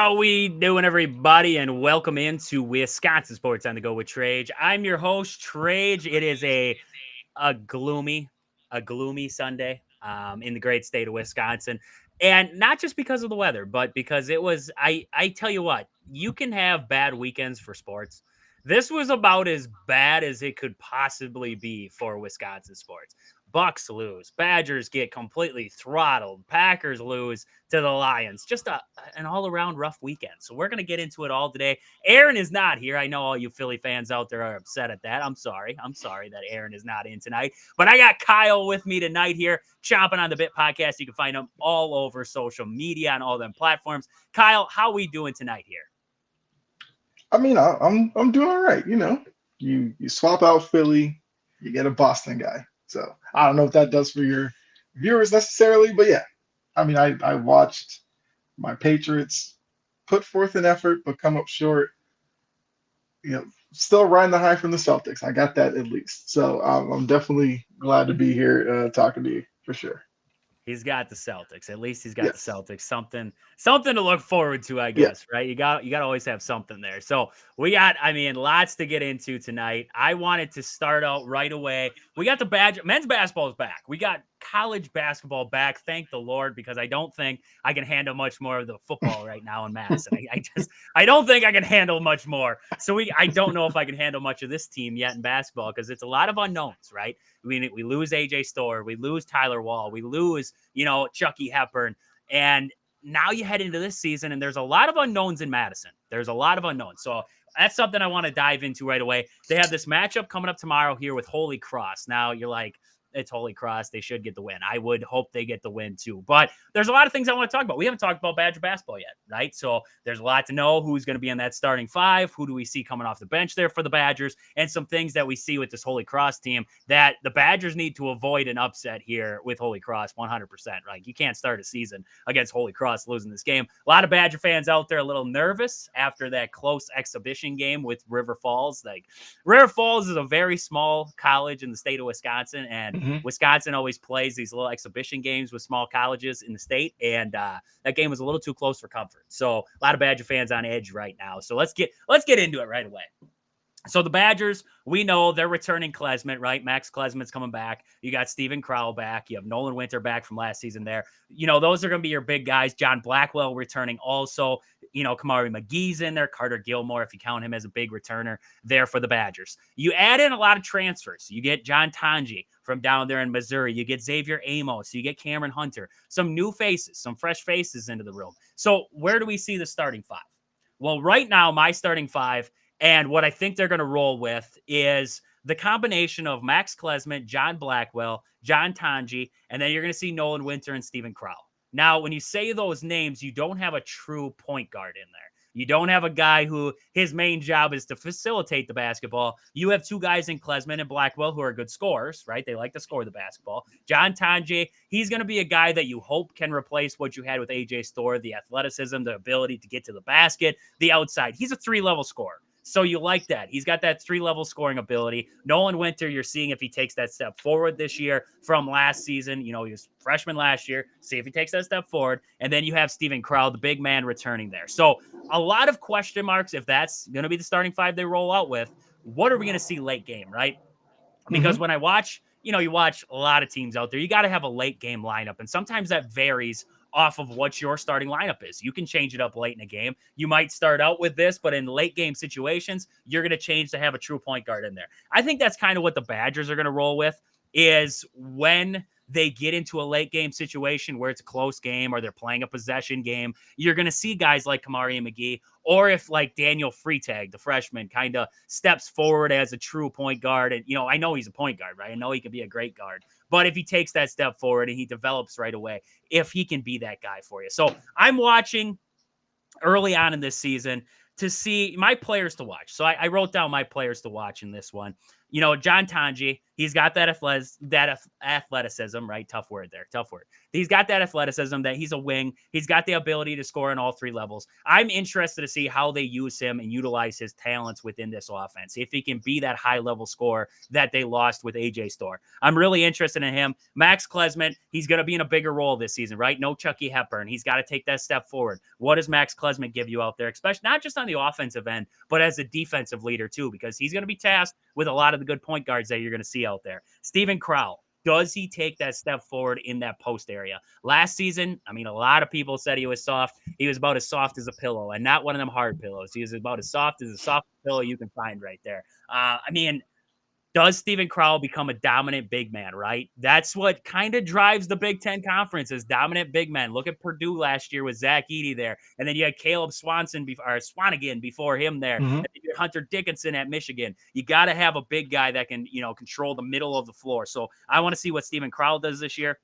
How we doing, everybody, and welcome into Wisconsin Sports on the Go with Trage. I'm your host, Trage. It is a gloomy, Sunday in the great state of Wisconsin, and not just because of the weather, but because it was. I tell you what, you can have bad weekends for sports. This was about as bad as it could possibly be for Wisconsin sports. Bucks lose, Badgers get completely throttled, Packers lose to the Lions. Just an all around rough weekend. So we're going to get into it all today. Aaron is not here. I know all you Philly fans out there are upset at that. I'm sorry. I'm sorry that Aaron is not in tonight. But I got Kyle with me tonight here, chomping on the Bit podcast. You can find him all over social media on all them platforms. Kyle, how we doing tonight here? I'm doing all right. You swap out Philly, you get a Boston guy. So I don't know what that does for your viewers necessarily, but yeah. I watched my Patriots put forth an effort but come up short. Still riding the high from the Celtics. I got that at least. So I'm definitely glad to be here talking to you for sure. He's got the Celtics. At least he's got the Yes. Celtics. Something to look forward to, I Yeah. guess, right? You got to always have something there. So we got, lots to get into tonight. I wanted to start out right away. We got the men's basketball is back. We got college basketball back. Thank the Lord, because I don't think I can handle much more of the football right now in Madison. I don't think I can handle much more. So I don't know if I can handle much of this team yet in basketball, because it's a lot of unknowns, right? We lose AJ Storr, we lose Tyler Wall, we lose, Chucky Hepburn. And now you head into this season and there's a lot of unknowns in Madison. There's a lot of unknowns. So that's something I want to dive into right away. They have this matchup coming up tomorrow here with Holy Cross. Now you're like, it's Holy Cross. They should get the win. I would hope they get the win too. But there's a lot of things I want to talk about. We haven't talked about Badger basketball yet, right? So there's a lot to know. Who's going to be in that starting five? Who do we see coming off the bench there for the Badgers? And some things that we see with this Holy Cross team that the Badgers need to avoid an upset here with Holy Cross 100%. Right? You can't start a season against Holy Cross losing this game. A lot of Badger fans out there a little nervous after that close exhibition game with River Falls. Like, River Falls is a very small college in the state of Wisconsin, and Wisconsin always plays these little exhibition games with small colleges in the state, and that game was a little too close for comfort. So a lot of Badger fans on edge right now. So let's get into it right away. So the Badgers, we know they're returning Klesmit, right? Max Klesmit's coming back. You got Steven Crowell back. You have Nolan Winter back from last season there. Those are going to be your big guys. John Blackwell returning also. Kamari McGee's in there. Carter Gilmore, if you count him as a big returner there for the Badgers. You add in a lot of transfers. You get John Tanji from down there in Missouri. You get Xavier Amos. You get Cameron Hunter. Some new faces, some fresh faces into the room. So where do we see the starting five? Well, right now, my starting five, and what I think they're going to roll with, is the combination of Max Klesmit, John Blackwell, John Tanji, and then you're going to see Nolan Winter and Steven Crowell. Now, when you say those names, you don't have a true point guard in there. You don't have a guy who his main job is to facilitate the basketball. You have two guys in Klesmit and Blackwell who are good scorers, right? They like to score the basketball. John Tanji, he's going to be a guy that you hope can replace what you had with AJ Storr, the athleticism, the ability to get to the basket, the outside. He's a 3-level scorer. So you like that. He's got that 3-level scoring ability. Nolan Winter, you're seeing if he takes that step forward this year from last season. He was freshman last year. See if he takes that step forward. And then you have Steven Crowell, the big man, returning there. So a lot of question marks if that's going to be the starting five they roll out with. What are we going to see late game, right? Because when I watch, you watch a lot of teams out there, you got to have a late game lineup. And sometimes that varies off of what your starting lineup is. You can change it up late in a game. You might start out with this, but in late game situations, you're going to change to have a true point guard in there. I think that's kind of what the Badgers are going to roll with, is when they get into a late game situation where it's a close game or they're playing a possession game, you're going to see guys like Kamari McGee, or if like Daniel Freitag, the freshman, kind of steps forward as a true point guard. And, I know he's a point guard, right? I know he can be a great guard. But if he takes that step forward and he develops right away, if he can be that guy for you. So I'm watching early on in this season to see my players to watch. So I wrote down my players to watch in this one. John Tanji, He's got athleticism, right? Tough word there. Tough word. He's got that athleticism that he's a wing. He's got the ability to score in all three levels. I'm interested to see how they use him and utilize his talents within this offense. If he can be that high level scorer that they lost with AJ Storr. I'm really interested in him. Max Klesmit, he's going to be in a bigger role this season, right? No Chucky Hepburn. He's got to take that step forward. What does Max Klesmit give you out there, especially not just on the offensive end, but as a defensive leader too, because he's going to be tasked with a lot of the good point guards that you're going to see out there. Steven Crowell, does he take that step forward in that post area? Last season, I mean, a lot of people said he was soft. He was about as soft as a pillow, and not one of them hard pillows. He was about as soft as a soft pillow you can find right there. I mean, does Steven Crowell become a dominant big man, right? That's what kind of drives the Big Ten Conference is dominant big men. Look at Purdue last year with Zach Edey there. And then you had Caleb Swanigan before him there. Mm-hmm. And you had Hunter Dickinson at Michigan. You got to have a big guy that can, control the middle of the floor. So I want to see what Steven Crowell does this year.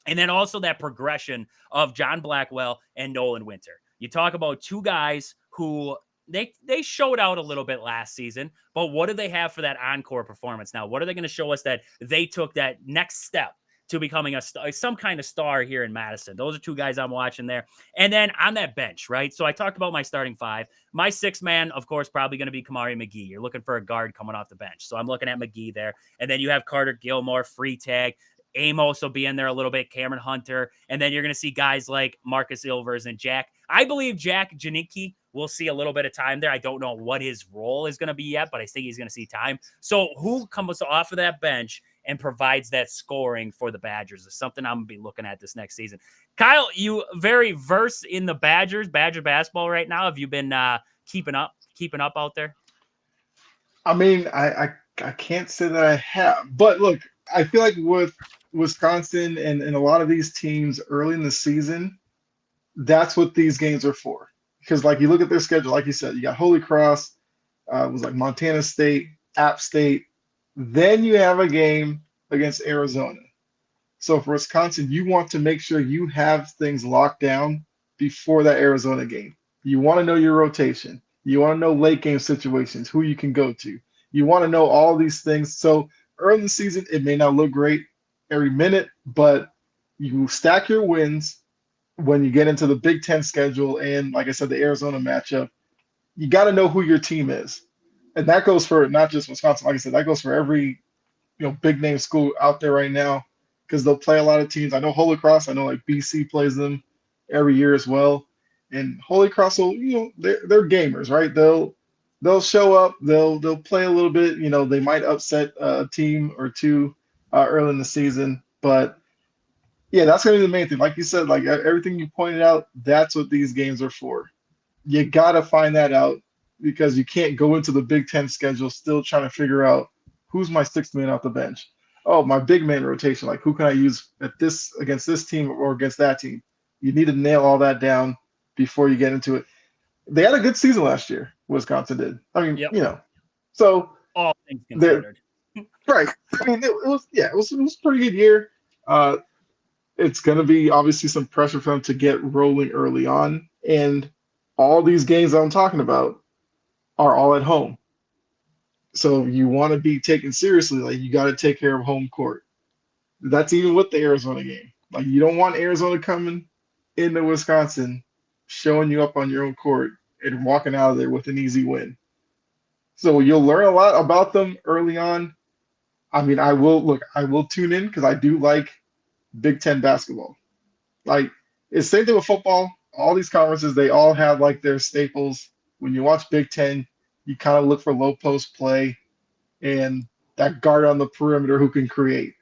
And then also that progression of John Blackwell and Nolan Winter. You talk about two guys who they showed out a little bit last season, but what do they have for that encore performance now? What are they going to show us that they took that next step to becoming some kind of star here in Madison? Those are two guys I'm watching there. And then on that bench, right? So I talked about my starting five. My sixth man, of course, probably going to be Kamari McGee. You're looking for a guard coming off the bench. So I'm looking at McGee there. And then you have Carter Gilmore, free tag. Amos will be in there a little bit, Cameron Hunter, and then you're going to see guys like Marcus Ilvers and Jack. I believe Jack Janicki will see a little bit of time there. I don't know what his role is going to be yet, but I think he's going to see time. So who comes off of that bench and provides that scoring for the Badgers is something I'm going to be looking at this next season. Kyle, you very versed in the Badger basketball right now. Have you been keeping up out there? I mean, I can't say that I have, but look, I feel like with Wisconsin and a lot of these teams early in the season, that's what these games are for. Because like you look at their schedule, like you said, you got Holy Cross, it was like Montana State, App State. Then you have a game against Arizona. So for Wisconsin, you want to make sure you have things locked down before that Arizona game. You want to know your rotation. You want to know late game situations, who you can go to. You want to know all these things. So early in the season, it may not look great every minute, but you stack your wins when you get into the Big Ten schedule and, like I said, the Arizona matchup. You got to know who your team is. And that goes for not just Wisconsin. Like I said, that goes for every big name school out there right now because they'll play a lot of teams. I know Holy Cross. I know like BC plays them every year as well. And Holy Cross will, they're gamers, right? They'll show up. They'll play a little bit. They might upset a team or two early in the season, but yeah, that's gonna be the main thing. Like you said, like everything you pointed out, that's what these games are for. You gotta find that out because you can't go into the Big Ten schedule still trying to figure out who's my sixth man off the bench. Oh, my big man rotation. Like who can I use against this team or against that team? You need to nail all that down before you get into it. They had a good season last year. Wisconsin did. I mean, Yep. So all things considered, right? I mean, it was a pretty good year. It's going to be obviously some pressure for them to get rolling early on, and all these games I'm talking about are all at home. So you want to be taken seriously. Like you got to take care of home court. That's even with the Arizona game. Like you don't want Arizona coming into Wisconsin, showing you up on your own court and walking out of there with an easy win. So you'll learn a lot about them early on. I mean, I will tune in because I do like Big Ten basketball. Like it's the same thing with football. All these conferences, they all have like their staples. When you watch Big Ten, you kind of look for low post play and that guard on the perimeter who can create.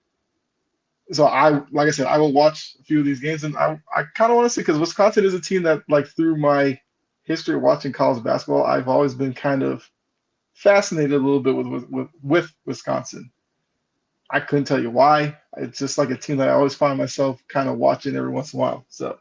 So like I said, I will watch a few of these games, and I kind of want to see because Wisconsin is a team that like through my history of watching college basketball, I've always been kind of fascinated a little bit with Wisconsin. I couldn't tell you why. It's just like a team that I always find myself kind of watching every once in a while. So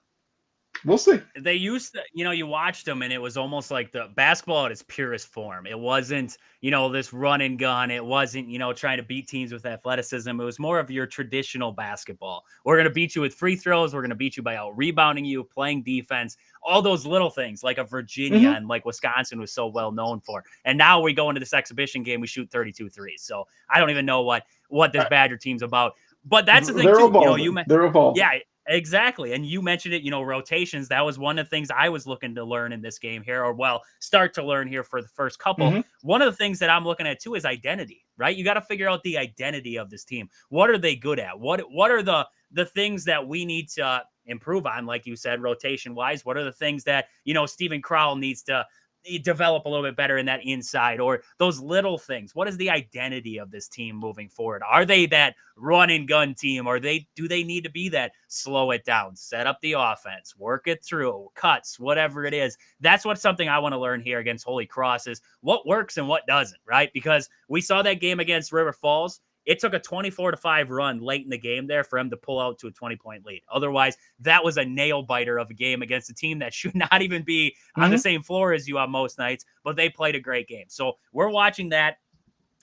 We'll see. They used to, you watched them and it was almost like the basketball at its purest form. It wasn't, this run and gun. It wasn't, trying to beat teams with athleticism. It was more of your traditional basketball. We're going to beat you with free throws. We're going to beat you by out rebounding you, playing defense, all those little things like a Virginia and like Wisconsin was so well known for. And now we go into this exhibition game, we shoot 32 threes. So I don't even know what this Badger team's about. But that's the thing They're too. evolving. They're evolving. Yeah, exactly. And you mentioned it, rotations. That was one of the things I was looking to learn in this game here, or start to learn here for the first couple. One of the things that I'm looking at too is identity, right? You got to figure out the identity of this team. What are they good at? What are the things that we need to improve on? Like you said, rotation wise, what are the things that, Steven Crowell needs to develop a little bit better in that inside, or those little things? What is the identity of this team moving forward? Are they that run and gun team, or do they need to be that slow it down, set up the offense, work it through, cuts, whatever it is? That's something I want to learn here against Holy Cross is what works and what doesn't, right? Because we saw that game against River Falls. It took a 24-5 run late in the game there for him to pull out to a 20-point lead. Otherwise, that was a nail biter of a game against a team that should not even be on the same floor as you on most nights, but they played a great game. So we're watching that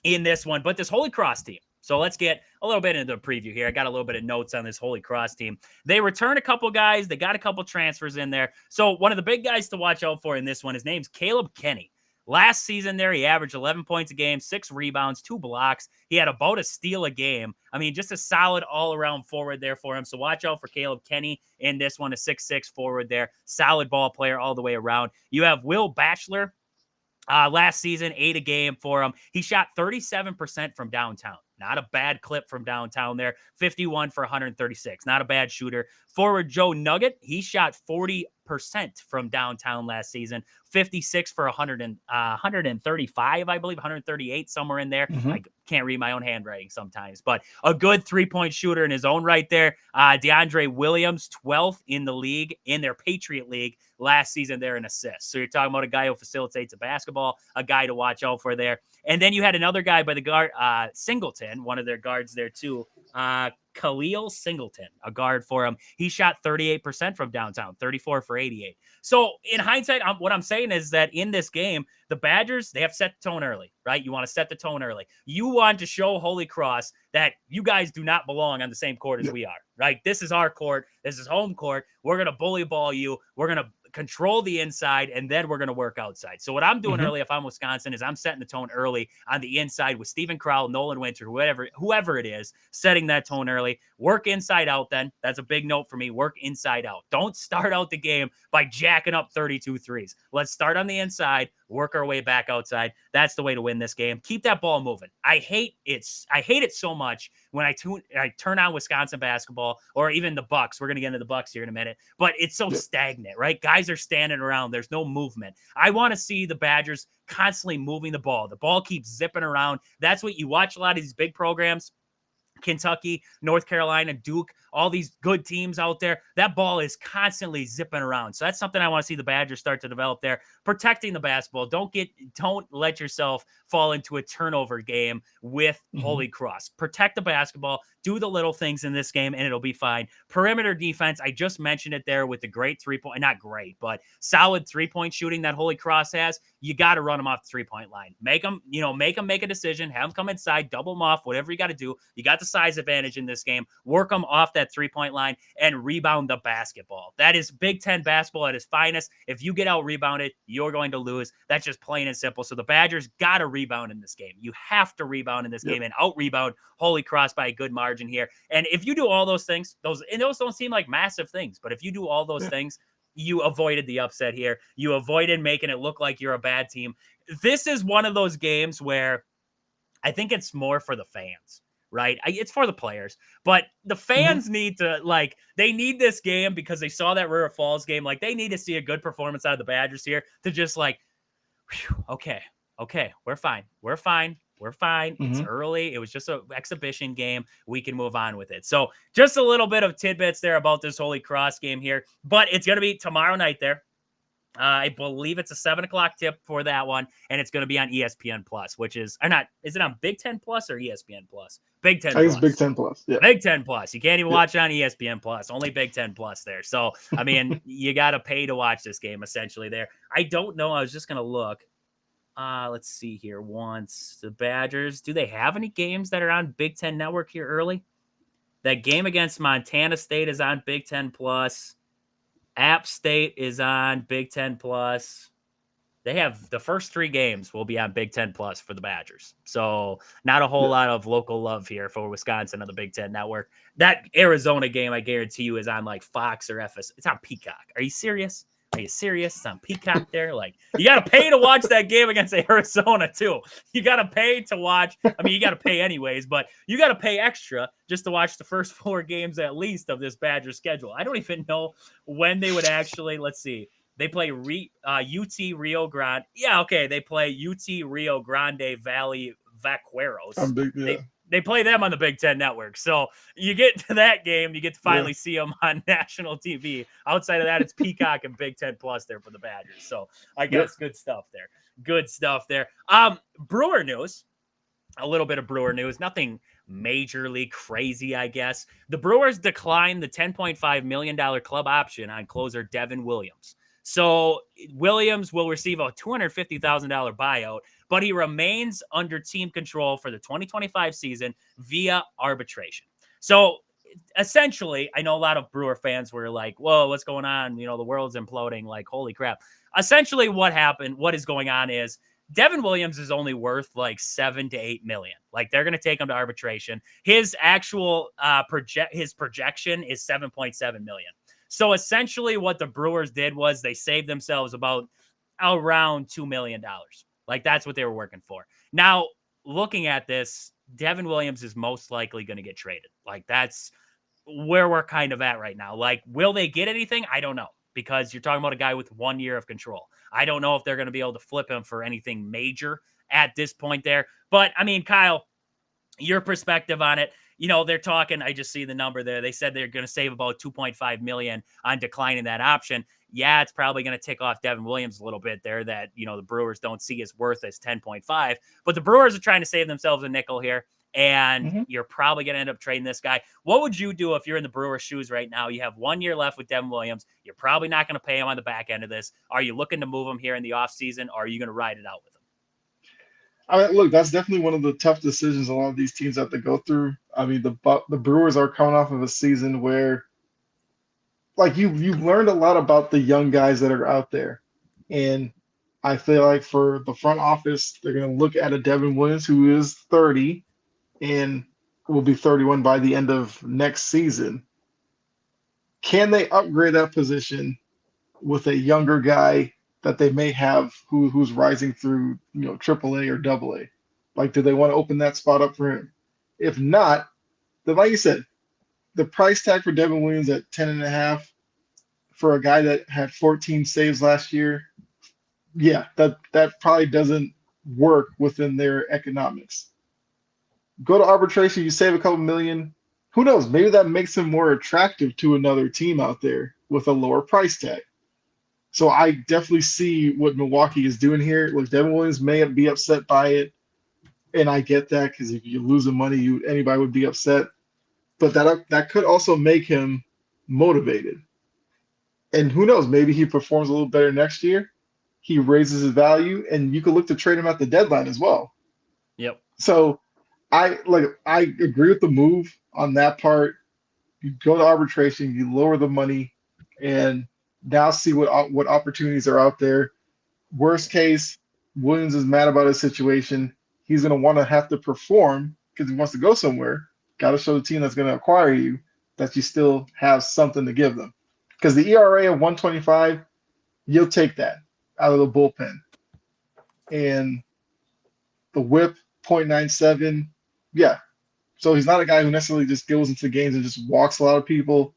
in this one. But this Holy Cross team, so let's get a little bit into the preview here. I got a little bit of notes on this Holy Cross team. They return a couple guys. They got a couple transfers in there. So one of the big guys to watch out for in this one, his name's Caleb Kenny. Last season there, he averaged 11 points a game, 6 rebounds, 2 blocks. He had about a steal a game. I mean, just a solid all-around forward there for him. So watch out for Caleb Kenny in this one, a 6'6" forward there. Solid ball player all the way around. You have Will Batchelor. Last season, 8 a game for him. He shot 37% from downtown. Not a bad clip from downtown there. 51 for 136. Not a bad shooter. Forward Joe Nugget, he shot 40% from downtown last season. 56 for 135, I believe, 138, somewhere in there. I can't read my own handwriting sometimes, but a good 3-point shooter in his own right there. DeAndre Williams, 12th in the league, in their Patriot League last season there in assists. So you're talking about a guy who facilitates a basketball, a guy to watch out for there. And then you had another guy by the guard, Singleton, one of their guards there too. Khalil Singleton, a guard for him. He shot 38% from downtown, 34 for 88. So in hindsight, what I'm saying is that in this game, the Badgers, they have set the tone early, right? You want to set the tone early. You want to show Holy Cross that you guys do not belong on the same court as we are, right? This is our court. This is home court. We're going to bully ball you. We're going to control the inside, and then we're going to work outside. So what I'm doing early, if I'm Wisconsin, is I'm setting the tone early on the inside with Steven Crowell, Nolan Winter, whoever it is, setting that tone early. Work inside out then. That's a big note for me. Work inside out. Don't start out the game by jacking up 32 threes. Let's start on the inside, work our way back outside. That's the way to win this game. Keep that ball moving. I hate it so much when I turn on Wisconsin basketball, or even the Bucks. We're going to get into the Bucks here in a minute, but it's so stagnant, right? Guys are standing around. There's no movement. I want to see the Badgers constantly moving the ball. The ball keeps zipping around. That's what you watch a lot of these big programs. Kentucky, North Carolina, Duke, all these good teams out there. That ball is constantly zipping around. So that's something I want to see the Badgers start to develop there. Protecting the basketball. Don't let yourself fall into a turnover game with Holy Cross. Protect the basketball. Do the little things in this game, and it'll be fine. Perimeter defense, I just mentioned it there with the great 3-point, not great, but solid 3-point shooting that Holy Cross has. You got to run them off the 3-point line. Make them make a decision. Have them come inside, double them off, whatever you got to do. You got the size advantage in this game. Work them off that 3-point line and rebound the basketball. That is Big Ten basketball at its finest. If you get out rebounded, you're going to lose. That's just plain and simple. So the Badgers got to rebound in this game. You have to rebound in this game and out rebound Holy Cross by a good margin here. And if you do all those things, those don't seem like massive things, but if you do all those things, you avoided the upset here. You avoided making it look like you're a bad team. This is one of those games where I think it's more for the fans, right? It's for the players, but the fans need to, they need this game because they saw that River Falls game. Like, they need to see a good performance out of the Badgers here to just okay, we're fine. It's early. It was just an exhibition game. We can move on with it. So just a little bit of tidbits there about this Holy Cross game here, but it's going to be tomorrow night there. I believe it's a 7 o'clock tip for that one, and it's going to be on ESPN Plus, which is or not. Is it on Big Ten Plus or ESPN Plus? Big Ten I think it's Big Plus. Ten Plus. Yeah. Big Ten Plus. You can't even Yeah. watch it on ESPN Plus. Only Big Ten Plus there. So I mean, you got to pay to watch this game essentially. There. I don't know. I was just going to look. Let's see here. Once the Badgers, do they have any games that are on Big Ten Network here early? That game against Montana State is on Big Ten Plus. App State is on Big Ten Plus. They have the first 3 games will be on Big Ten Plus for the Badgers. So not a whole lot of local love here for Wisconsin on the Big Ten Network. That Arizona game, I guarantee you, is on like Fox or FS. It's on Peacock. Are you serious? Are you serious? It's on Peacock there. Like you got to pay to watch that game against Arizona too. You got to pay to watch. I mean, you got to pay anyways, but you got to pay extra just to watch the first 4 games at least of this Badgers schedule. I don't even know when they would actually. Let's see. They play UT Rio Grande. Yeah, okay. They play UT Rio Grande Valley Vaqueros. They play them on the Big Ten Network. So you get to that game, you get to finally see them on national TV. Outside of that, it's Peacock and Big Ten Plus there for the Badgers. So I guess good stuff there. Good stuff there. Brewer news. A little bit of Brewer news. Nothing majorly crazy, I guess. The Brewers declined the $10.5 million club option on closer Devin Williams. So Williams will receive a $250,000 buyout, but he remains under team control for the 2025 season via arbitration. So essentially, I know a lot of Brewer fans were like, whoa, what's going on? You know, the world's imploding. Like, holy crap. Essentially what is going on is Devin Williams is only worth like 7 to 8 million. Like they're going to take him to arbitration. His actual projection is 7.7 million. So essentially what the Brewers did was they saved themselves about around $2 million. Like that's what they were working for. Now, looking at this, Devin Williams is most likely going to get traded. Like that's where we're kind of at right now. Like, will they get anything? I don't know, because you're talking about a guy with 1 year of control. I don't know if they're going to be able to flip him for anything major at this point there. But I mean, Kyle, your perspective on it. You know, they're talking, I just see the number there. They said they're going to save about 2.5 million on declining that option. Yeah, it's probably going to tick off Devin Williams a little bit there that, you know, the Brewers don't see his worth as 10.5, but the Brewers are trying to save themselves a nickel here. And you're probably going to end up trading this guy. What would you do if you're in the Brewers' shoes right now? You have 1 year left with Devin Williams. You're probably not going to pay him on the back end of this. Are you looking to move him here in the offseason, or are you going to ride it out with him? I mean, look, that's definitely one of the tough decisions a lot of these teams have to go through. I mean, the Brewers are coming off of a season where, like, you've learned a lot about the young guys that are out there, and I feel like for the front office, they're going to look at a Devin Williams who is 30 and will be 31 by the end of next season. Can they upgrade that position with a younger guy that they may have who's rising through, you know, AAA or AA? Like, do they want to open that spot up for him? If not, then like you said, the price tag for Devin Williams at 10.5 for a guy that had 14 saves last year, yeah, that probably doesn't work within their economics. Go to arbitration, you save a couple million. Who knows? Maybe that makes him more attractive to another team out there with a lower price tag. So I definitely see what Milwaukee is doing here. Look, Devin Williams may be upset by it, and I get that because if you lose the money, anybody would be upset. But that could also make him motivated. And who knows? Maybe he performs a little better next year. He raises his value, and you could look to trade him at the deadline as well. Yep. So I agree with the move on that part. You go to arbitration, you lower the money, and now see what opportunities are out there. Worst case, Williams is mad about his situation. He's going to want to have to perform because he wants to go somewhere. Got to show the team that's going to acquire you that you still have something to give them. Because the ERA of 125, you'll take that out of the bullpen. And the whip, 0.97, yeah. So he's not a guy who necessarily just goes into games and just walks a lot of people.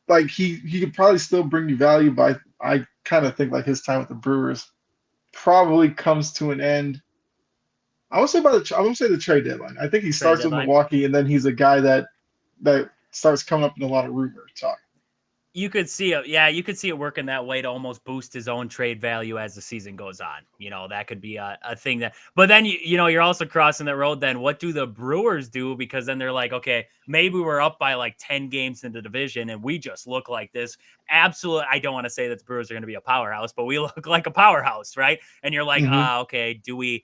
Like he could probably still bring you value, but I kind of think like his time with the Brewers probably comes to an end. I won't say the trade deadline. I think he starts with Milwaukee, and then he's a guy that starts coming up in a lot of rumor talk. You could see it. Yeah, you could see it working that way to almost boost his own trade value as the season goes on. That could be a thing that, but then, you're also crossing that road. Then what do the Brewers do? Because then they're like, okay, maybe we're up by like 10 games in the division and we just look like this. Absolute. I don't want to say that the Brewers are going to be a powerhouse, but we look like a powerhouse, right? And you're like, Mm-hmm. okay, do we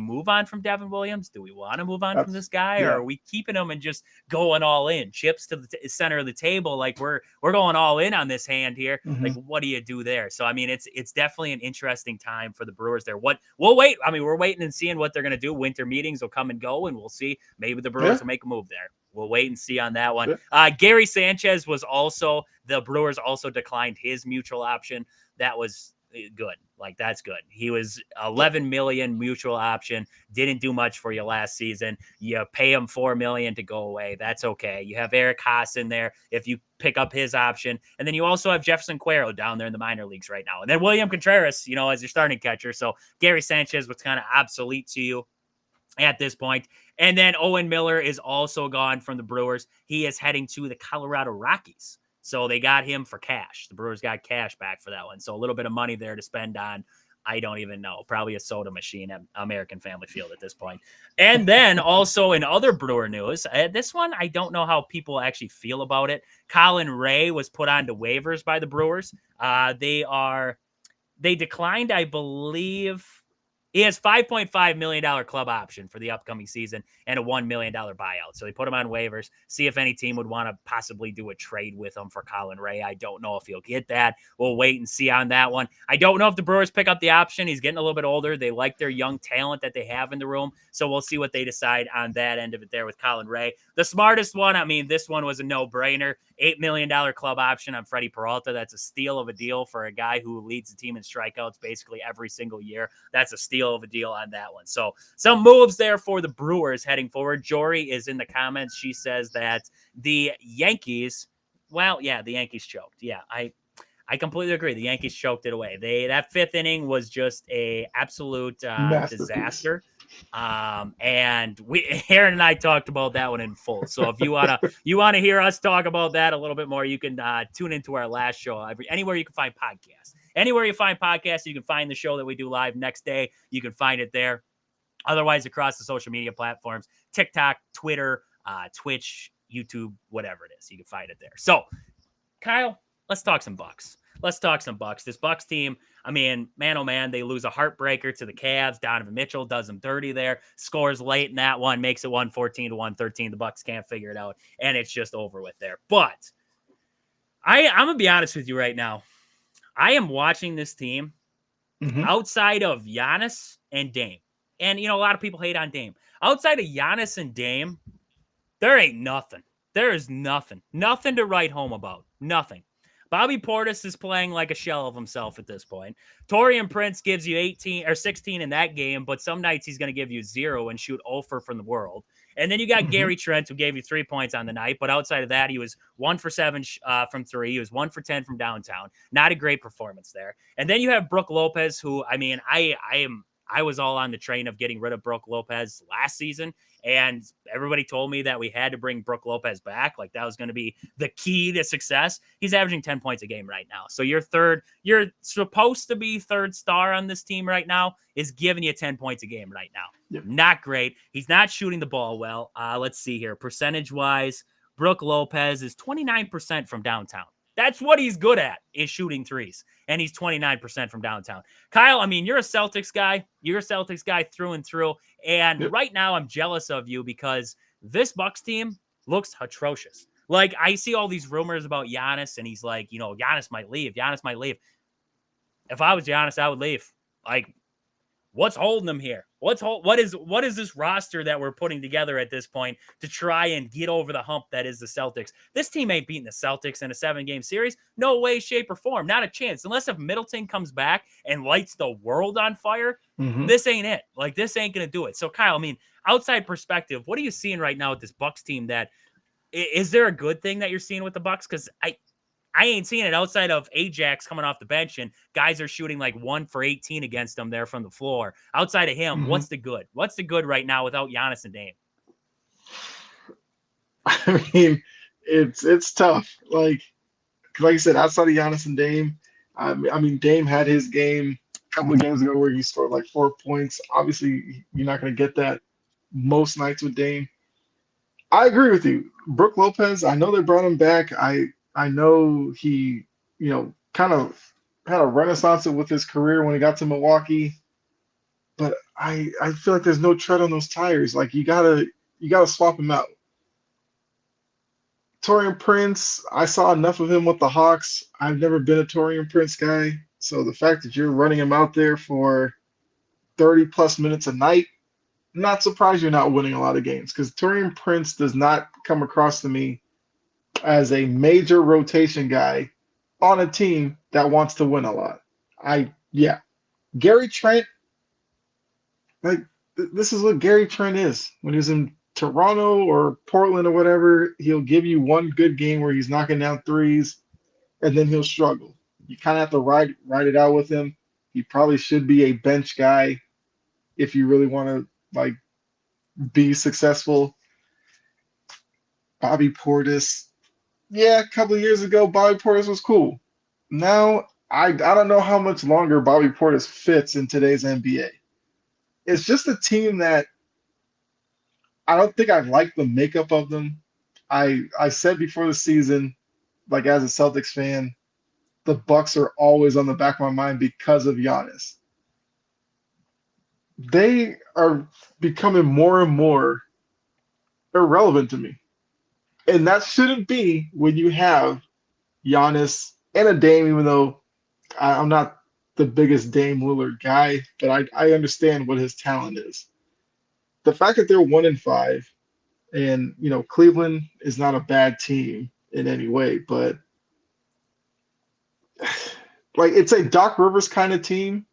move on from Devin Williams? Do we want to move on from this guy, Yeah. or are we keeping him and just going all in, chips to the center of the table? Like we're going all in on this hand here. Mm-hmm. Like, what do you do there? So, I mean, it's definitely an interesting time for the Brewers there. We'll wait. I mean, we're waiting and seeing what they're going to do. Winter meetings will come and go, and we'll see. Maybe the Brewers will make a move there. We'll wait and see on that one. Gary Sanchez was also, the Brewers also declined his mutual option. That was good. Like, that's good. He was 11 million mutual option. Didn't do much for you last season. You pay him 4 million to go away. That's okay. You have Eric Haas in there if you pick up his option. And then you also have Jefferson Cuero down there in the minor leagues right now. And then William Contreras, as your starting catcher. So Gary Sanchez was kind of obsolete to you at this point. And then Owen Miller is also gone from the Brewers. He is heading to the Colorado Rockies. So they got him for cash. The Brewers got cash back for that one. So a little bit of money there to spend on, I don't even know, probably a soda machine at American Family Field at this point. And then also in other Brewer news, this one, I don't know how people actually feel about it. Colin Ray was put onto waivers by the Brewers. They declined, I believe. He has $5.5 million club option for the upcoming season and a $1 million buyout. So they put him on waivers, see if any team would want to possibly do a trade with him for Colin Ray. I don't know if he'll get that. We'll wait and see on that one. I don't know if the Brewers pick up the option. He's getting a little bit older. They like their young talent that they have in the room. So we'll see what they decide on that end of it there with Colin Ray. The smartest one, I mean, this one was a no-brainer. $8 million club option on Freddie Peralta. That's a steal of a deal for a guy who leads the team in strikeouts basically every single year. That's a steal of a deal on that one. So some moves there for the Brewers heading forward. Jory is in the comments. She says that the Yankees, the Yankees choked. Yeah, I completely agree. The Yankees choked it away. That fifth inning was just a absolute disaster. And Aaron and I talked about that one in full. So if you wanna hear us talk about that a little bit more, you can tune into our last show. Anywhere you can find podcasts. Anywhere you find podcasts, you can find the show that we do live next day. You can find it there. Otherwise, across the social media platforms, TikTok, Twitter, Twitch, YouTube, whatever it is, you can find it there. So, Kyle, let's talk some Bucks. This Bucks team, I mean, man, oh man, they lose a heartbreaker to the Cavs. Donovan Mitchell does them dirty there. Scores late in that one, makes it 114-113. The Bucks can't figure it out, and it's just over with there. But I'm going to be honest with you right now. I am watching this team outside of Giannis and Dame. And, a lot of people hate on Dame. Outside of Giannis and Dame, there ain't nothing. There is nothing. Nothing to write home about. Nothing. Bobby Portis is playing like a shell of himself at this point. Taurean Prince gives you 18 or 16 in that game, but some nights he's going to give you 0 and shoot 0 from the world. And then you got Gary Trent, who gave you 3 points on the night, but outside of that, he was 1 for 7 from 3. He was 1 for 10 from downtown. Not a great performance there. And then you have Brook Lopez, who, I mean, I was all on the train of getting rid of Brook Lopez last season, and everybody told me that we had to bring Brook Lopez back. Like that was going to be the key to success. He's averaging 10 points a game right now. So you're supposed to be third star on this team right now, is giving you 10 points a game right now. Yep. Not great. He's not shooting the ball well. Let's see here. Percentage wise, Brook Lopez is 29% from downtown. That's what he's good at, is shooting threes. And he's 29% from downtown. Kyle, I mean, you're a Celtics guy. You're a Celtics guy through and through. And right now I'm jealous of you because this Bucks team looks atrocious. Like, I see all these rumors about Giannis, and he's like, Giannis might leave. If I was Giannis, I would leave. Like, what's holding him here? What is this roster that we're putting together at this point to try and get over the hump that is the Celtics? This team ain't beating the Celtics in a 7-game series. No way, shape, or form. Not a chance. Unless if Middleton comes back and lights the world on fire, this ain't it. Like, this ain't going to do it. So, Kyle, I mean, outside perspective, what are you seeing right now with this Bucks team? That is there a good thing that you're seeing with the Bucks? Because I ain't seeing it outside of Ajax coming off the bench and guys are shooting like 1 for 18 against them there from the floor. Outside of him, what's the good? What's the good right now without Giannis and Dame? I mean, it's tough. Like, like you said, outside of Giannis and Dame, I mean, Dame had his game a couple of games ago where he scored like 4 points. Obviously, you're not going to get that most nights with Dame. I agree with you. Brooke Lopez, I know they brought him back. I know he, kind of had a renaissance with his career when he got to Milwaukee, but I feel like there's no tread on those tires. Like you gotta swap him out. Torian Prince, I saw enough of him with the Hawks. I've never been a Torian Prince guy. So the fact that you're running him out there for 30 plus minutes a night, not surprised you're not winning a lot of games because Torian Prince does not come across to me as a major rotation guy on a team that wants to win a lot. Yeah. Gary Trent, like, this is what Gary Trent is. When he was in Toronto or Portland or whatever, he'll give you one good game where he's knocking down threes, and then he'll struggle. You kind of have to ride it out with him. He probably should be a bench guy if you really want to like be successful. Bobby Portis, yeah, a couple of years ago, Bobby Portis was cool. Now, I don't know how much longer Bobby Portis fits in today's NBA. It's just a team that I don't think I like the makeup of them. I said before the season, like as a Celtics fan, the Bucks are always on the back of my mind because of Giannis. They are becoming more and more irrelevant to me. And that shouldn't be when you have Giannis and a Dame, even though I'm not the biggest Dame Lillard guy, but I understand what his talent is. The fact that they're 1-5, and Cleveland is not a bad team in any way, but like it's a Doc Rivers kind of team.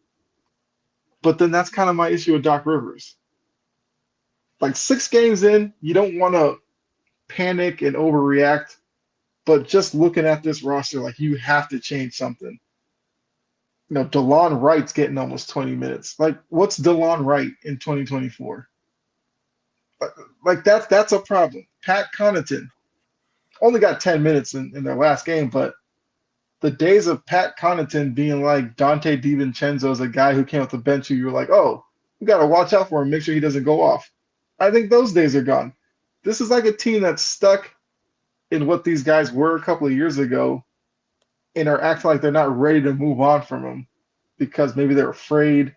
But then that's kind of my issue with Doc Rivers. Like 6 games in, you don't want to panic and overreact, but just looking at this roster, like you have to change something. DeLon Wright's getting almost 20 minutes. Like, what's DeLon Wright in 2024? Like that's a problem. Pat Connaughton only got 10 minutes in their last game, but the days of Pat Connaughton being like Dante DiVincenzo is a guy who came off the bench who you're like, oh, we got to watch out for him, make sure he doesn't go off. I think those days are gone. This is like a team that's stuck in what these guys were a couple of years ago and are acting like they're not ready to move on from them because maybe they're afraid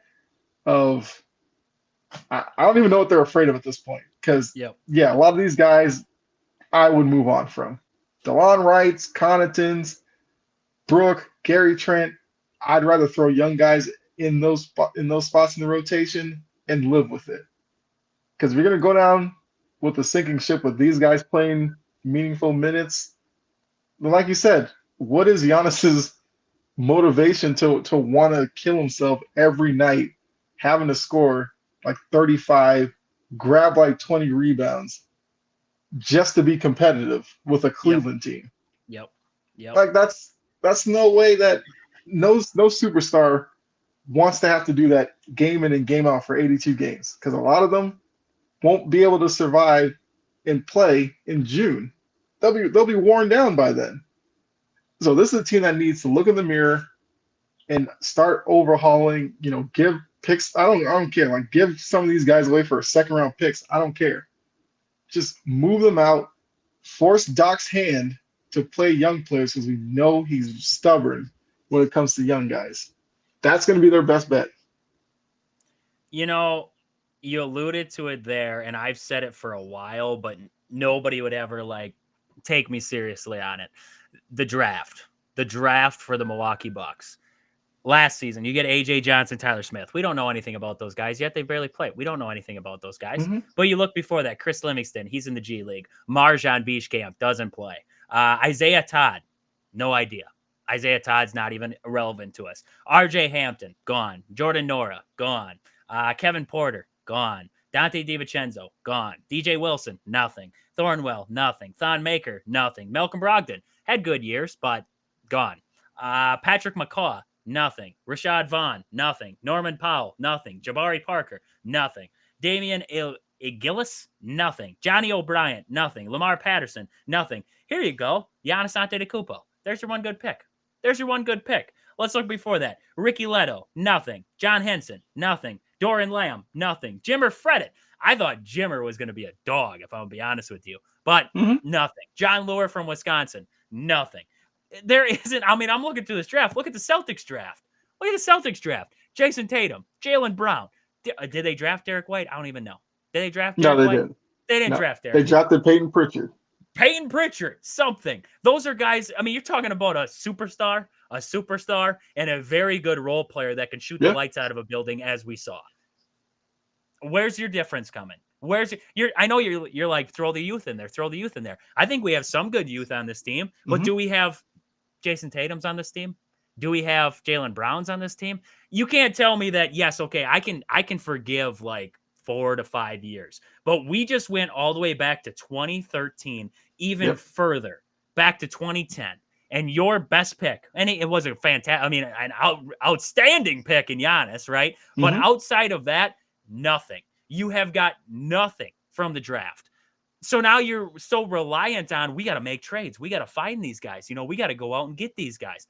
of I don't even know what they're afraid of at this point. Because, yeah, a lot of these guys I would move on from. DeLon Wrights, Connaughtons, Brooke, Gary Trent. I'd rather throw young guys in those spots in the rotation and live with it. Because we're going to go down with a sinking ship with these guys playing meaningful minutes. But like you said, what is Giannis's motivation to want to kill himself every night, having to score like 35, grab like 20 rebounds just to be competitive with a Cleveland team? Yep. Like that's no way that no superstar wants to have to do that game in and game out for 82 games because a lot of them won't be able to survive and play in June. They'll be worn down by then. So this is a team that needs to look in the mirror and start overhauling, give picks. I don't care. Like give some of these guys away for second round picks. I don't care. Just move them out, force Doc's hand to play young players because we know he's stubborn when it comes to young guys. That's going to be their best bet. You alluded to it there, and I've said it for a while, but nobody would ever take me seriously on it. The draft for the Milwaukee Bucks. Last season, you get AJ Johnson, Tyler Smith. We don't know anything about those guys yet. They barely played. We don't know anything about those guys. Mm-hmm. But you look before that, Chris Livingston, he's in the G League. Marjan Beachcamp doesn't play. Isaiah Todd, no idea. Isaiah Todd's not even relevant to us. RJ Hampton, gone. Jordan Nora, gone. Kevin Porter, gone. Dante DiVincenzo, gone. DJ Wilson, nothing. Thornwell, nothing. Thon Maker, nothing. Malcolm Brogdon, had good years, but gone. Patrick McCaw, nothing. Rashad Vaughn, nothing. Norman Powell, nothing. Jabari Parker, nothing. Damian Gillis, nothing. Johnny O'Brien, nothing. Lamar Patterson, nothing. Here you go. Giannis Antetokounmpo, There's your one good pick. There's your one good pick. Let's look before that. Ricky Leto, nothing. John Henson, nothing. Doran Lamb, nothing. Jimmer Fredette. I thought Jimmer was going to be a dog, if I'm going to be honest with you, but nothing. John Lure from Wisconsin, nothing. There isn't, I mean, I'm looking through this draft. Look at the Celtics draft. Look at the Celtics draft. Jason Tatum, Jaylen Brown. Did they draft Derek White? I don't even know. Did they draft Derek No, they White? didn't. They didn't No, draft Derek they White. drafted Peyton Pritchard. Peyton Pritchard, something. Those are guys, I mean, you're talking about a superstar, and a very good role player that can shoot the lights out of a building, as we saw. Where's your difference coming? Where's your, I know you're like, throw the youth in there. I think we have some good youth on this team, but do we have Jason Tatum's on this team? Do we have Jaylen Brown's on this team? You can't tell me that, yes, okay, I can forgive like 4 to 5 years, but we just went all the way back to 2013, even further back to 2010. And your best pick, and it was a fantastic, I mean, an outstanding pick in Giannis, right? But outside of that, nothing. You have got nothing from the draft. So now you're so reliant on, we got to make trades. We got to find these guys. We got to go out and get these guys.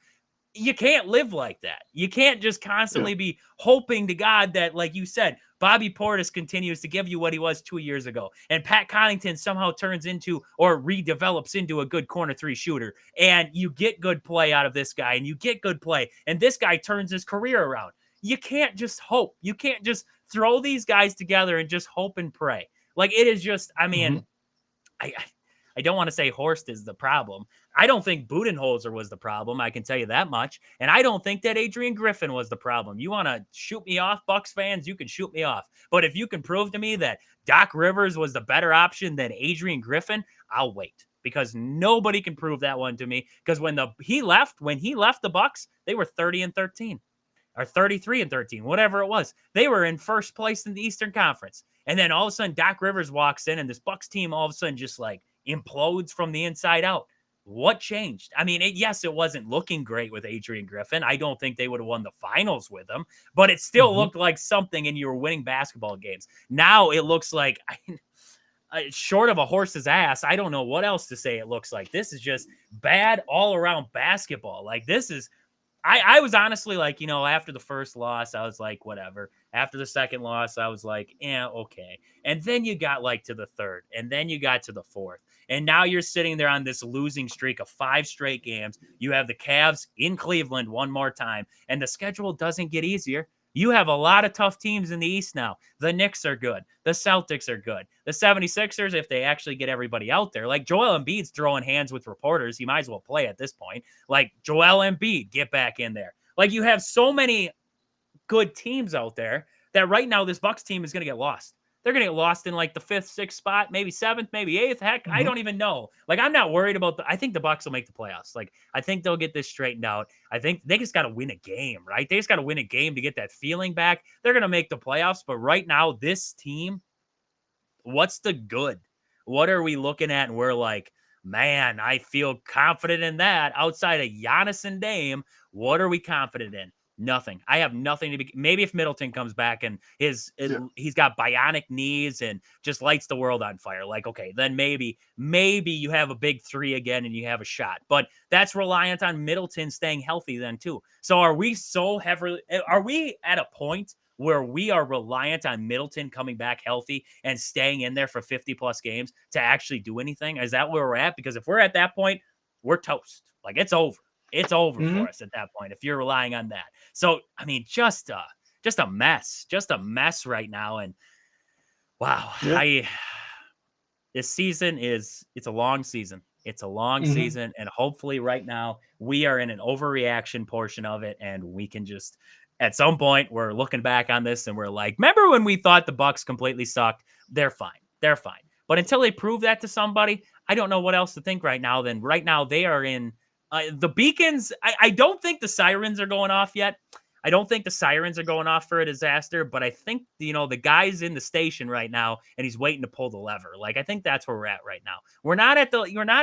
You can't live like that. You can't just constantly be hoping to God that, like you said, Bobby Portis continues to give you what he was 2 years ago, and Pat Connaughton somehow turns into or redevelops into a good corner three shooter, and you get good play out of this guy, and you get good play, and this guy turns his career around. You can't just hope. You can't just throw these guys together and just hope and pray. Like, it is just, I mean, I don't want to say Horst is the problem. I don't think Budenholzer was the problem. I can tell you that much. And I don't think that Adrian Griffin was the problem. You want to shoot me off, Bucks fans? You can shoot me off. But if you can prove to me that Doc Rivers was the better option than Adrian Griffin, I'll wait, because nobody can prove that one to me. Because when he left the Bucks, they were 30-13 or 33-13, whatever it was. They were in first place in the Eastern Conference. And then all of a sudden Doc Rivers walks in, and this Bucks team all of a sudden just like implodes from the inside out. What changed? I mean, yes, it wasn't looking great with Adrian Griffin. I don't think they would have won the finals with him, but it still looked like something, and you were winning basketball games. Now it looks like, short of a horse's ass, I don't know what else to say. It looks like this is just bad all around basketball. Like, this is, I was honestly like, after the first loss, I was like, whatever. After the second loss, I was like, okay. And then you got like to the third, and then you got to the fourth. And now you're sitting there on this losing streak of 5 straight games. You have the Cavs in Cleveland one more time, and the schedule doesn't get easier. You have a lot of tough teams in the East now. The Knicks are good. The Celtics are good. The 76ers, if they actually get everybody out there, like Joel Embiid's throwing hands with reporters. He might as well play at this point. Like, Joel Embiid, get back in there. Like, you have so many good teams out there that right now this Bucks team is going to get lost. They're going to get lost in like the 5th, 6th spot, maybe 7th, maybe 8th. Heck, I don't even know. Like, I'm not worried about I think the Bucks will make the playoffs. Like, I think they'll get this straightened out. I think they just got to win a game, right? They just got to win a game to get that feeling back. They're going to make the playoffs. But right now, this team, what's the good? What are we looking at? And we're like, man, I feel confident in that. Outside of Giannis and Dame, what are we confident in? Nothing. I have nothing to be. Maybe if Middleton comes back and he's got bionic knees and just lights the world on fire, like, okay, then maybe you have a big 3 again and you have a shot. But that's reliant on Middleton staying healthy then too. So are we at a point where we are reliant on Middleton coming back healthy and staying in there for 50 plus games to actually do anything? Is that where we're at? Because if we're at that point, we're toast. Like, it's over. It's over for us at that point if you're relying on that. So, I mean, just a mess right now. And wow, this season it's a long season. It's a long season. And hopefully right now we are in an overreaction portion of it. And we can just, at some point, we're looking back on this and we're like, remember when we thought the Bucks completely sucked? They're fine. But until they prove that to somebody, I don't know what else to think right now. Then right now they are in the beacons. I don't think the sirens are going off yet. I don't think the sirens are going off for a disaster, but I think, the guy's in the station right now and he's waiting to pull the lever. Like, I think that's where we're at right now. You're not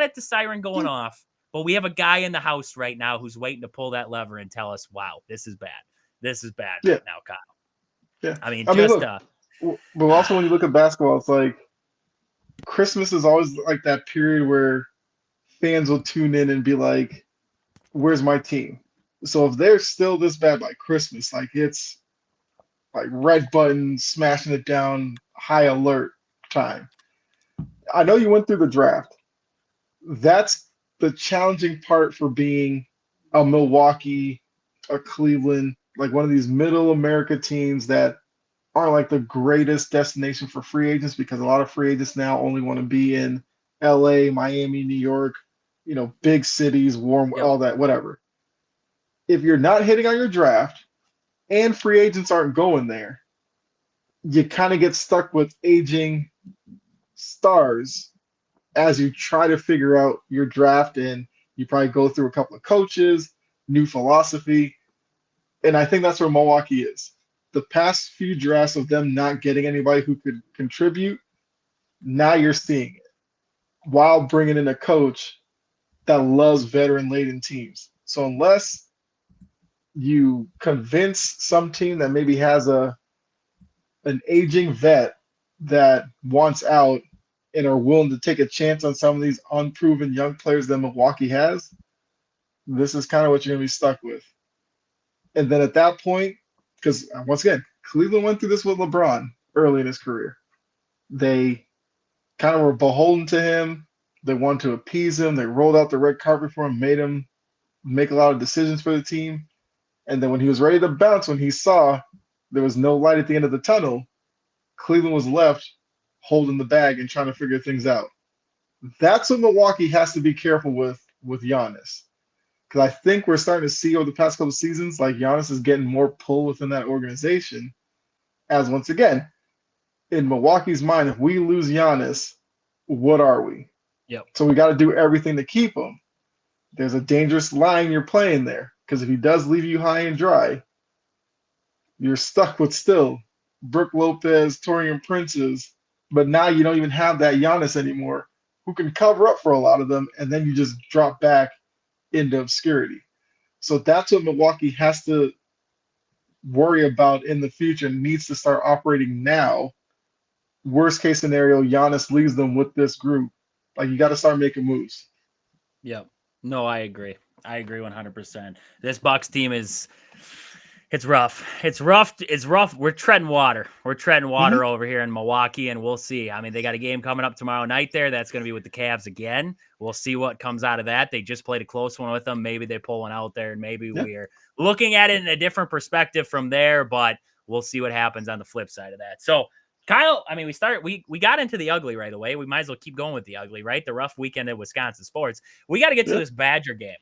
at the siren going off, but we have a guy in the house right now who's waiting to pull that lever and tell us, wow, this is bad. This is bad right now, Kyle. Yeah. I mean, but also when you look at basketball, it's like Christmas is always like that period where fans will tune in and be like, where's my team? So if they're still this bad by Christmas, like it's like red button, smashing it down, high alert time. I know you went through the draft. That's the challenging part for being a Milwaukee, a Cleveland, like one of these middle America teams that aren't like the greatest destination for free agents because a lot of free agents now only want to be in LA, Miami, New York, big cities, warm, Yep. all that, whatever. If you're not hitting on your draft and free agents aren't going there, you kind of get stuck with aging stars as you try to figure out your draft, and you probably go through a couple of coaches, new philosophy. And I think that's where Milwaukee is. The past few drafts of them not getting anybody who could contribute, now you're seeing it while bringing in a coach that loves veteran laden teams. So unless you convince some team that maybe has an aging vet that wants out and are willing to take a chance on some of these unproven young players that Milwaukee has, this is kind of what you're going to be stuck with. And then at that point, because once again, Cleveland went through this with LeBron early in his career. They kind of were beholden to him. They wanted to appease him. They rolled out the red carpet for him, made him make a lot of decisions for the team. And then when he was ready to bounce, when he saw there was no light at the end of the tunnel, Cleveland was left holding the bag and trying to figure things out. That's what Milwaukee has to be careful with Giannis. Because I think we're starting to see over the past couple of seasons, like Giannis is getting more pull within that organization. As once again, in Milwaukee's mind, if we lose Giannis, what are we? Yep. So we got to do everything to keep him. There's a dangerous line you're playing there. Because if he does leave you high and dry, you're stuck with still Brook Lopez, Torian Princes, but now you don't even have that Giannis anymore who can cover up for a lot of them, and then you just drop back into obscurity. So that's what Milwaukee has to worry about in the future, needs to start operating now. Worst case scenario, Giannis leaves them with this group. Like, you got to start making moves. Yep. No, I agree. I agree 100%. This Bucks team it's rough. It's rough. It's rough. We're treading water. We're treading water over here in Milwaukee, and we'll see. I mean, they got a game coming up tomorrow night there. That's going to be with the Cavs again. We'll see what comes out of that. They just played a close one with them. Maybe they pull one out there, and maybe we're looking at it in a different perspective from there, but we'll see what happens on the flip side of that. So, Kyle, I mean, we got into the ugly right away. We might as well keep going with the ugly, right? The rough weekend at Wisconsin sports. We got to get to this Badger game.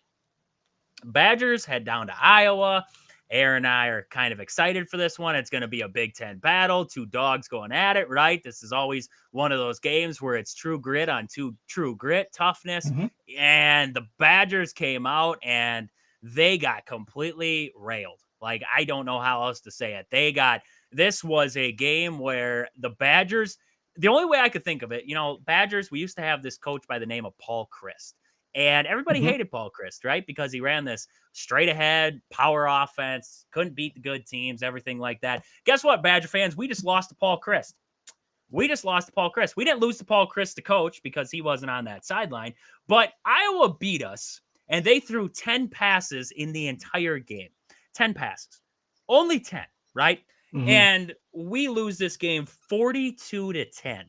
Badgers head down to Iowa. Aaron and I are kind of excited for this one. It's going to be a Big Ten battle, two dogs going at it, right? This is always one of those games where it's true grit on true grit, toughness. And the Badgers came out and they got completely railed. Like, I don't know how else to say it. This was a game where the Badgers, the only way I could think of it, Badgers, we used to have this coach by the name of Paul Chryst. And everybody hated Paul Chryst, right? Because he ran this straight ahead power offense, couldn't beat the good teams, everything like that. Guess what, Badger fans? We just lost to Paul Chryst. We didn't lose to Paul Chryst, the coach, because he wasn't on that sideline. But Iowa beat us, and they threw 10 passes in the entire game. 10 passes. Only 10, right? And we lose this game 42-10.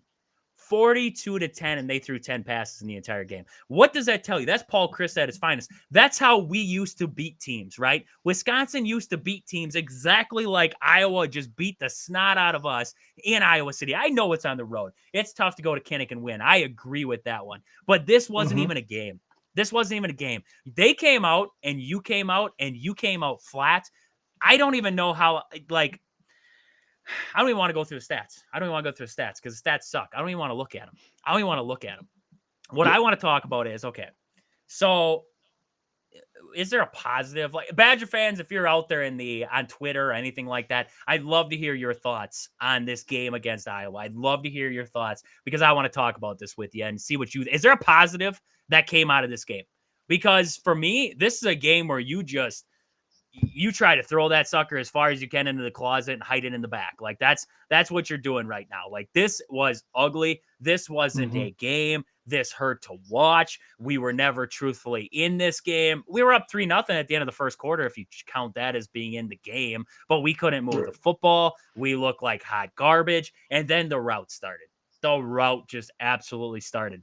42-10, and they threw 10 passes in the entire game. What does that tell you? That's Paul Chryst at his finest. That's how we used to beat teams, right? Wisconsin used to beat teams exactly like Iowa just beat the snot out of us in Iowa City. I know it's on the road. It's tough to go to Kinnick and win. I agree with that one. But this wasn't even a game. This wasn't even a game. They came out, and you came out, and you came out flat. I don't even know how, like, I don't even want to go through the stats. Because the stats suck. I don't even want to look at them. What I want to talk about is, okay, so is there a positive? Like, Badger fans, if you're out there on Twitter or anything like that, I'd love to hear your thoughts on this game against Iowa. I'd love to hear your thoughts because I want to talk about this with you and see is there a positive that came out of this game? Because for me, this is a game where you try to throw that sucker as far as you can into the closet and hide it in the back. Like, that's what you're doing right now. Like, this was ugly. This wasn't a game. this hurt to watch. We were never truthfully in this game. We were up 3-0 at the end of the first quarter, if you count that as being in the game, but we couldn't move the football. We looked like hot garbage. And then the rout started. The rout just absolutely started.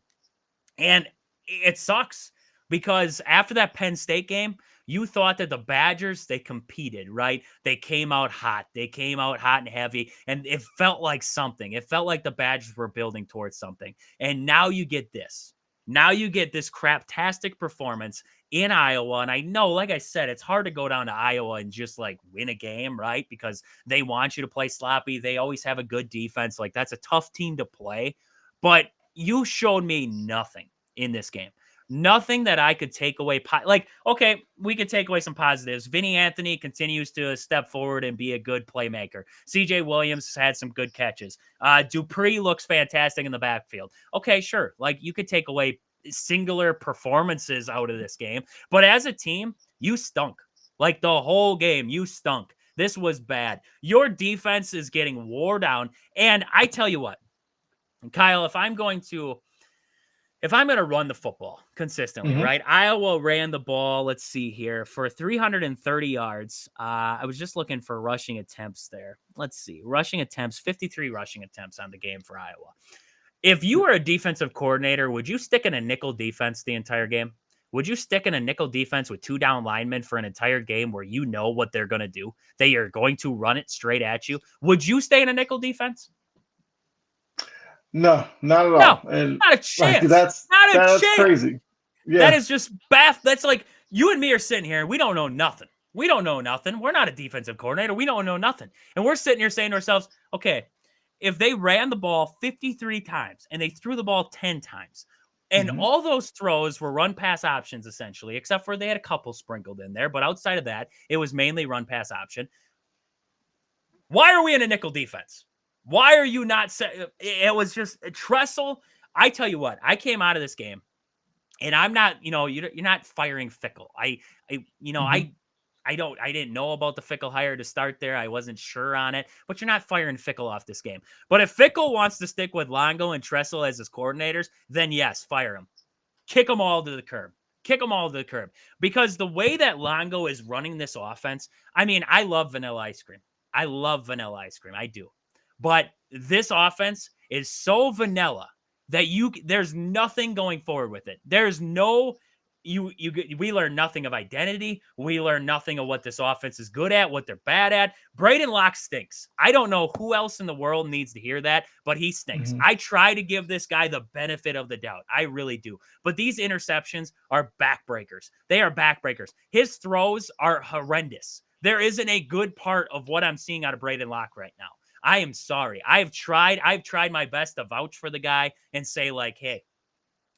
And it sucks because after that Penn State game, you thought that the Badgers, they competed, right? They came out hot. They came out hot and heavy, and it felt like something. It felt like the Badgers were building towards something. And now you get this. Now you get this craptastic performance in Iowa. And I know, like I said, it's hard to go down to Iowa and just like win a game, right? Because they want you to play sloppy. They always have a good defense. Like, that's a tough team to play. But you showed me nothing in this game. Nothing that I could take away. Like, okay, we could take away some positives. Vinny Anthony continues to step forward and be a good playmaker. CJ Williams had some good catches. Dupree looks fantastic in the backfield. Okay, sure. Like, you could take away singular performances out of this game. But as a team, you stunk. Like, the whole game, you stunk. This was bad. Your defense is getting wore down. And I tell you what, Kyle, if I'm going to run the football consistently, right? Iowa ran the ball, let's see here, for 330 yards. I was just looking for rushing attempts there. Let's see. Rushing attempts, 53 rushing attempts on the game for Iowa. If you were a defensive coordinator, would you stick in a nickel defense the entire game? Would you stick in a nickel defense with 2 down linemen for an entire game where you know what they're going to do? They are going to run it straight at you. Would you stay in a nickel defense? No, not at all. No, and not a chance. That's crazy. Yeah. That is just That's like you and me are sitting here and we don't know nothing. We don't know nothing. We're not a defensive coordinator. We don't know nothing. And we're sitting here saying to ourselves, okay, if they ran the ball 53 times and they threw the ball 10 times, and all those throws were run pass options essentially, except for they had a couple sprinkled in there. But outside of that, it was mainly run pass option. Why are we in a nickel defense? Why are you not? It was just Tressel. I tell you what, I came out of this game, and I'm not. You're not firing Fickle. I didn't know about the Fickle hire to start there. I wasn't sure on it, but you're not firing Fickle off this game. But if Fickle wants to stick with Longo and Tressel as his coordinators, then yes, fire him. Kick them all to the curb. Kick them all to the curb. Because the way that Longo is running this offense, I mean, I love vanilla ice cream. I love vanilla ice cream. I do. But this offense is so vanilla that there's nothing going forward with it. There's no we learn nothing of identity. We learn nothing of what this offense is good at, what they're bad at. Braden Locke stinks. I don't know who else in the world needs to hear that, but he stinks. I try to give this guy the benefit of the doubt. I really do. But these interceptions are backbreakers. They are backbreakers. His throws are horrendous. There isn't a good part of what I'm seeing out of Braden Locke right now. I am sorry. I've tried my best to vouch for the guy and say like, hey,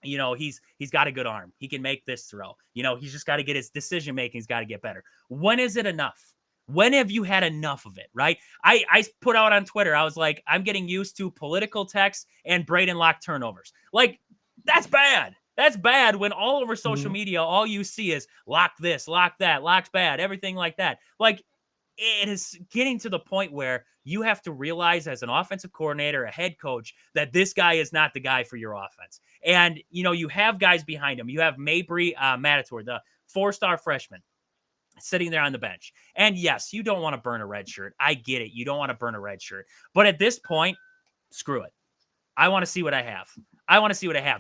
he's got a good arm. He can make this throw. He's just got to get his decision making. He's got to get better. When is it enough? When have you had enough of it? Right? I put out on Twitter. I was like, I'm getting used to political text and Braden Locke turnovers. Like, that's bad. That's bad when all over social media, all you see is lock this, lock that, lock's bad, everything like that. Like, it is getting to the point where you have to realize as an offensive coordinator, a head coach, that this guy is not the guy for your offense. And, you have guys behind him. You have Mabry Matator, the 4-star freshman, sitting there on the bench. And yes, you don't want to burn a red shirt. I get it. You don't want to burn a red shirt. But at this point, screw it. I want to see what I have.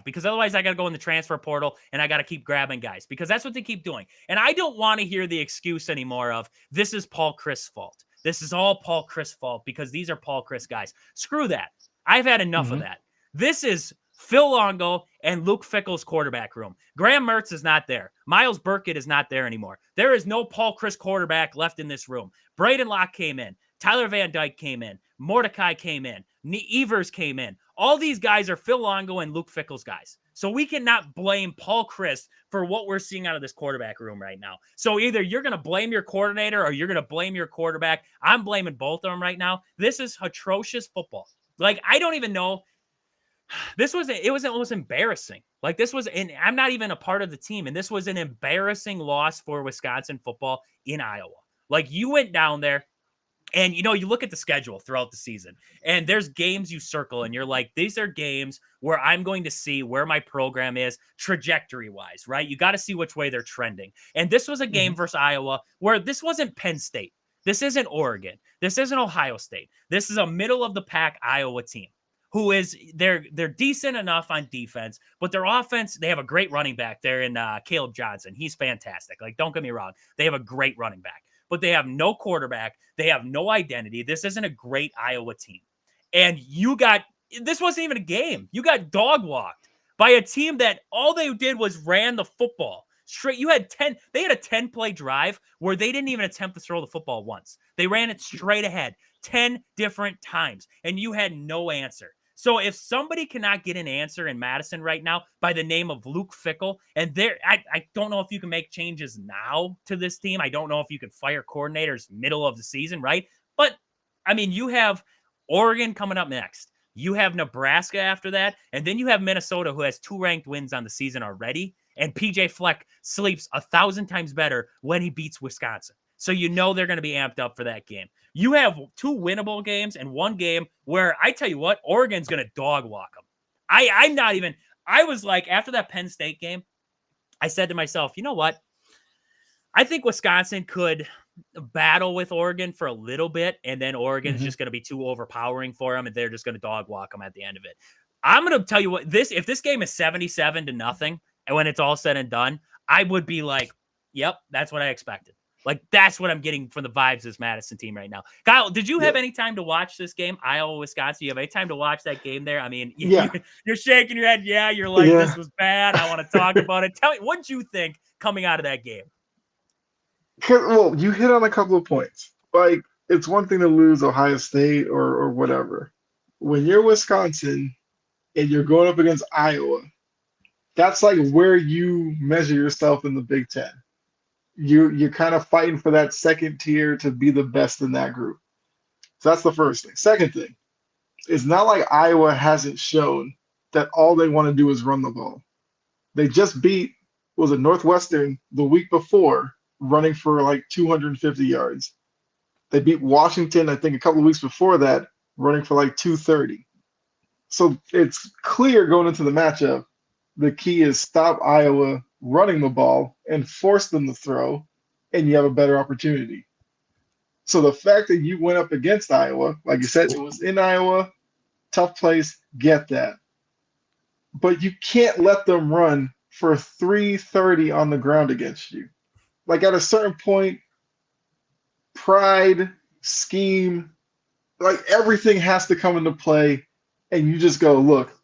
Because otherwise I got to go in the transfer portal and I got to keep grabbing guys because that's what they keep doing. And I don't want to hear the excuse anymore of this is Paul Chryst' fault. This is all Paul Chryst' fault because these are Paul Chryst guys. Screw that. I've had enough of that. This is Phil Longo and Luke Fickle's quarterback room. Graham Mertz is not there. Miles Burkett is not there anymore. There is no Paul Chryst quarterback left in this room. Braden Locke came in. Tyler Van Dyke came in. Mordecai came in. Evers came in. All these guys are Phil Longo and Luke Fickle's guys. So we cannot blame Paul Chryst for what we're seeing out of this quarterback room right now. So either you're going to blame your coordinator or you're going to blame your quarterback. I'm blaming both of them right now. This is atrocious football. Like, I don't even know. It was almost embarrassing. Like, I'm not even a part of the team. And this was an embarrassing loss for Wisconsin football in Iowa. Like, you went down there And you look at the schedule throughout the season, and there's games you circle, and you're like, these are games where I'm going to see where my program is trajectory wise, right? You got to see which way they're trending. And this was a game Mhm. versus Iowa where this wasn't Penn State. This isn't Oregon. This isn't Ohio State. This is a middle of the pack Iowa team who is they're decent enough on defense, but their offense, they have a great running back there in Caleb Johnson. He's fantastic. Like, don't get me wrong, they have a great running back, but they have no quarterback. They have no identity. This isn't a great Iowa team. And this wasn't even a game. You got dog walked by a team that all they did was ran the football straight. They had a 10 play drive where they didn't even attempt to throw the football once. They ran it straight ahead 10 different times, and you had no answer. So if somebody cannot get an answer in Madison right now by the name of Luke Fickell, and I don't know if you can make changes now to this team. I don't know if you can fire coordinators middle of the season, right? But I mean, you have Oregon coming up next. You have Nebraska after that, and then you have Minnesota, who has 2 ranked wins on the season already. And PJ Fleck sleeps 1,000 times better when he beats Wisconsin. So they're going to be amped up for that game. You have 2 winnable games and 1 game where I tell you what, Oregon's going to dog walk them. I was like, after that Penn State game, I said to myself, you know what? I think Wisconsin could battle with Oregon for a little bit, and then Oregon's Mhm. just going to be too overpowering for them, and they're just going to dog walk them at the end of it. I'm going to tell you what, if this game is 77-0, and when it's all said and done, I would be like, yep, that's what I expected. Like, that's what I'm getting from the vibes of this Madison team right now. Kyle, did you have Yeah. any time to watch this game, Iowa, Wisconsin? You have any time to watch that game there? I mean, Yeah. you're shaking your head. Yeah, you're like, Yeah. this was bad. I want to talk about it. Tell me, what did you think coming out of that game? Well, you hit on a couple of points. Like, it's one thing to lose Ohio State or whatever. When you're Wisconsin and you're going up against Iowa, that's like where you measure yourself in the Big Ten. You're kind of fighting for that second tier to be the best in that group. So that's the first thing. Second thing, it's not like Iowa hasn't shown that all they want to do is run the ball. They just beat, was it Northwestern the week before, running for like 250 yards. They beat Washington, I think, a couple of weeks before that, running for like 230. So it's clear going into the matchup, the key is stop Iowa running the ball and force them to throw, and you have a better opportunity. So the fact that you went up against Iowa, like you said, it was in Iowa, tough place, get that. But you can't let them run for 330 on the ground against you. Like at a certain point, pride, scheme, like everything has to come into play, and you just go, look,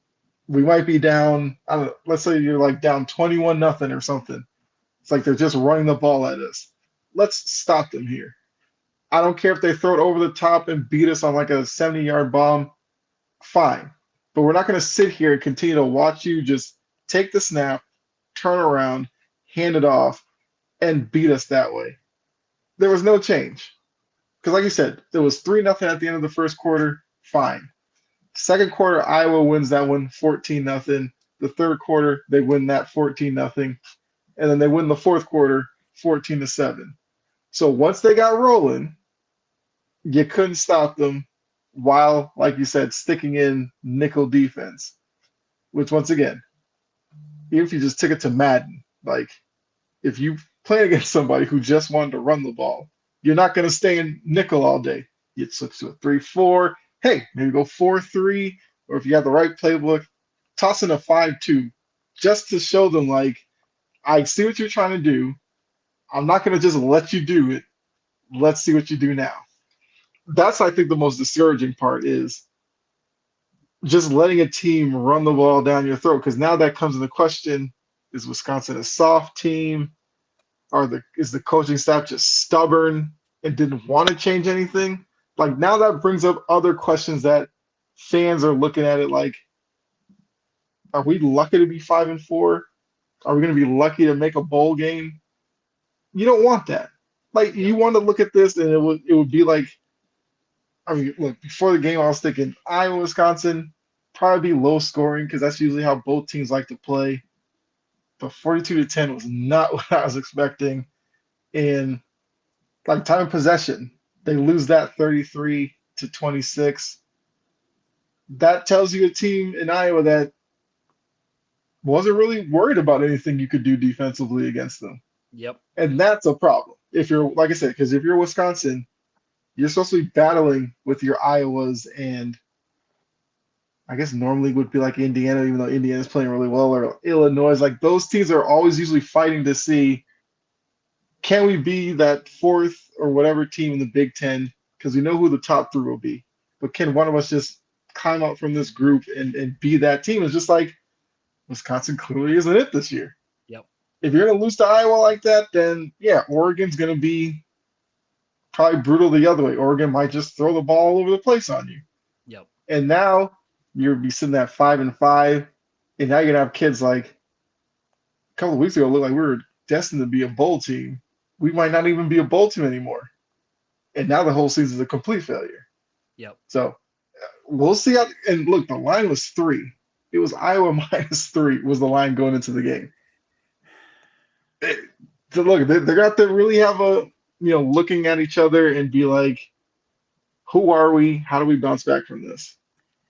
we might be down. I don't know, let's say you're like down 21-0 or something. It's like they're just running the ball at us. Let's stop them here. I don't care if they throw it over the top and beat us on like a 70-yard bomb. Fine. But we're not going to sit here and continue to watch you just take the snap, turn around, hand it off, and beat us that way. There was no change. Because, like you said, it was 3-0 at the end of the first quarter. Fine. Second quarter, Iowa wins that one 14-0. The third quarter, they win that 14-0. And then they win the fourth quarter 14-7. So once they got rolling, you couldn't stop them while, like you said, sticking in nickel defense, which once again, even if you just took it to Madden, like if you play against somebody who just wanted to run the ball, you're not going to stay in nickel all day. You'd switch to a 3-4. Hey, maybe go 4-3, or if you have the right playbook, toss in a 5-2 just to show them, like, I see what you're trying to do. I'm not going to just let you do it. Let's see what you do now. That's, I think, the most discouraging part is just letting a team run the ball down your throat. Because now that comes into question: is Wisconsin a soft team? Is the coaching staff just stubborn and didn't want to change anything? Like now that brings up other questions that fans are looking at it like, are we lucky to be 5-4? Are we going to be lucky to make a bowl game? You don't want that. Like Yep. you want to look at this and it would be like, I mean, look, before the game I was thinking Iowa, Wisconsin, probably be low scoring because that's usually how both teams like to play. But 42-10 was not what I was expecting. And like time of possession, They lose that 33-26. That tells you a team in Iowa that wasn't really worried about anything you could do defensively against them. Yep. And that's a problem. If you're, like I said, because if you're Wisconsin, you're supposed to be battling with your Iowas and I guess normally would be like Indiana, even though Indiana's playing really well, or Illinois. Like those teams are always usually fighting to see can we be that fourth or whatever team in the Big Ten? Because we know who the top three will be. But can one of us just climb out from this group and be that team? It's just like Wisconsin clearly isn't it this year. Yep. If you're going to lose to Iowa like that, then yeah, Oregon's going to be probably brutal the other way. Oregon might just throw the ball all over the place on you. Yep. And now you'll be sitting at 5-5, and now you're gonna have kids like a couple of weeks ago looked like we were destined to be a bowl team. We might not even be a bowl team anymore. And now the whole season is a complete failure. Yep. So we'll see how. And look, the line was 3. It was Iowa -3 was the line going into the game. So look, they're gonna have to really have a looking at each other and be like, who are we? How do we bounce back from this?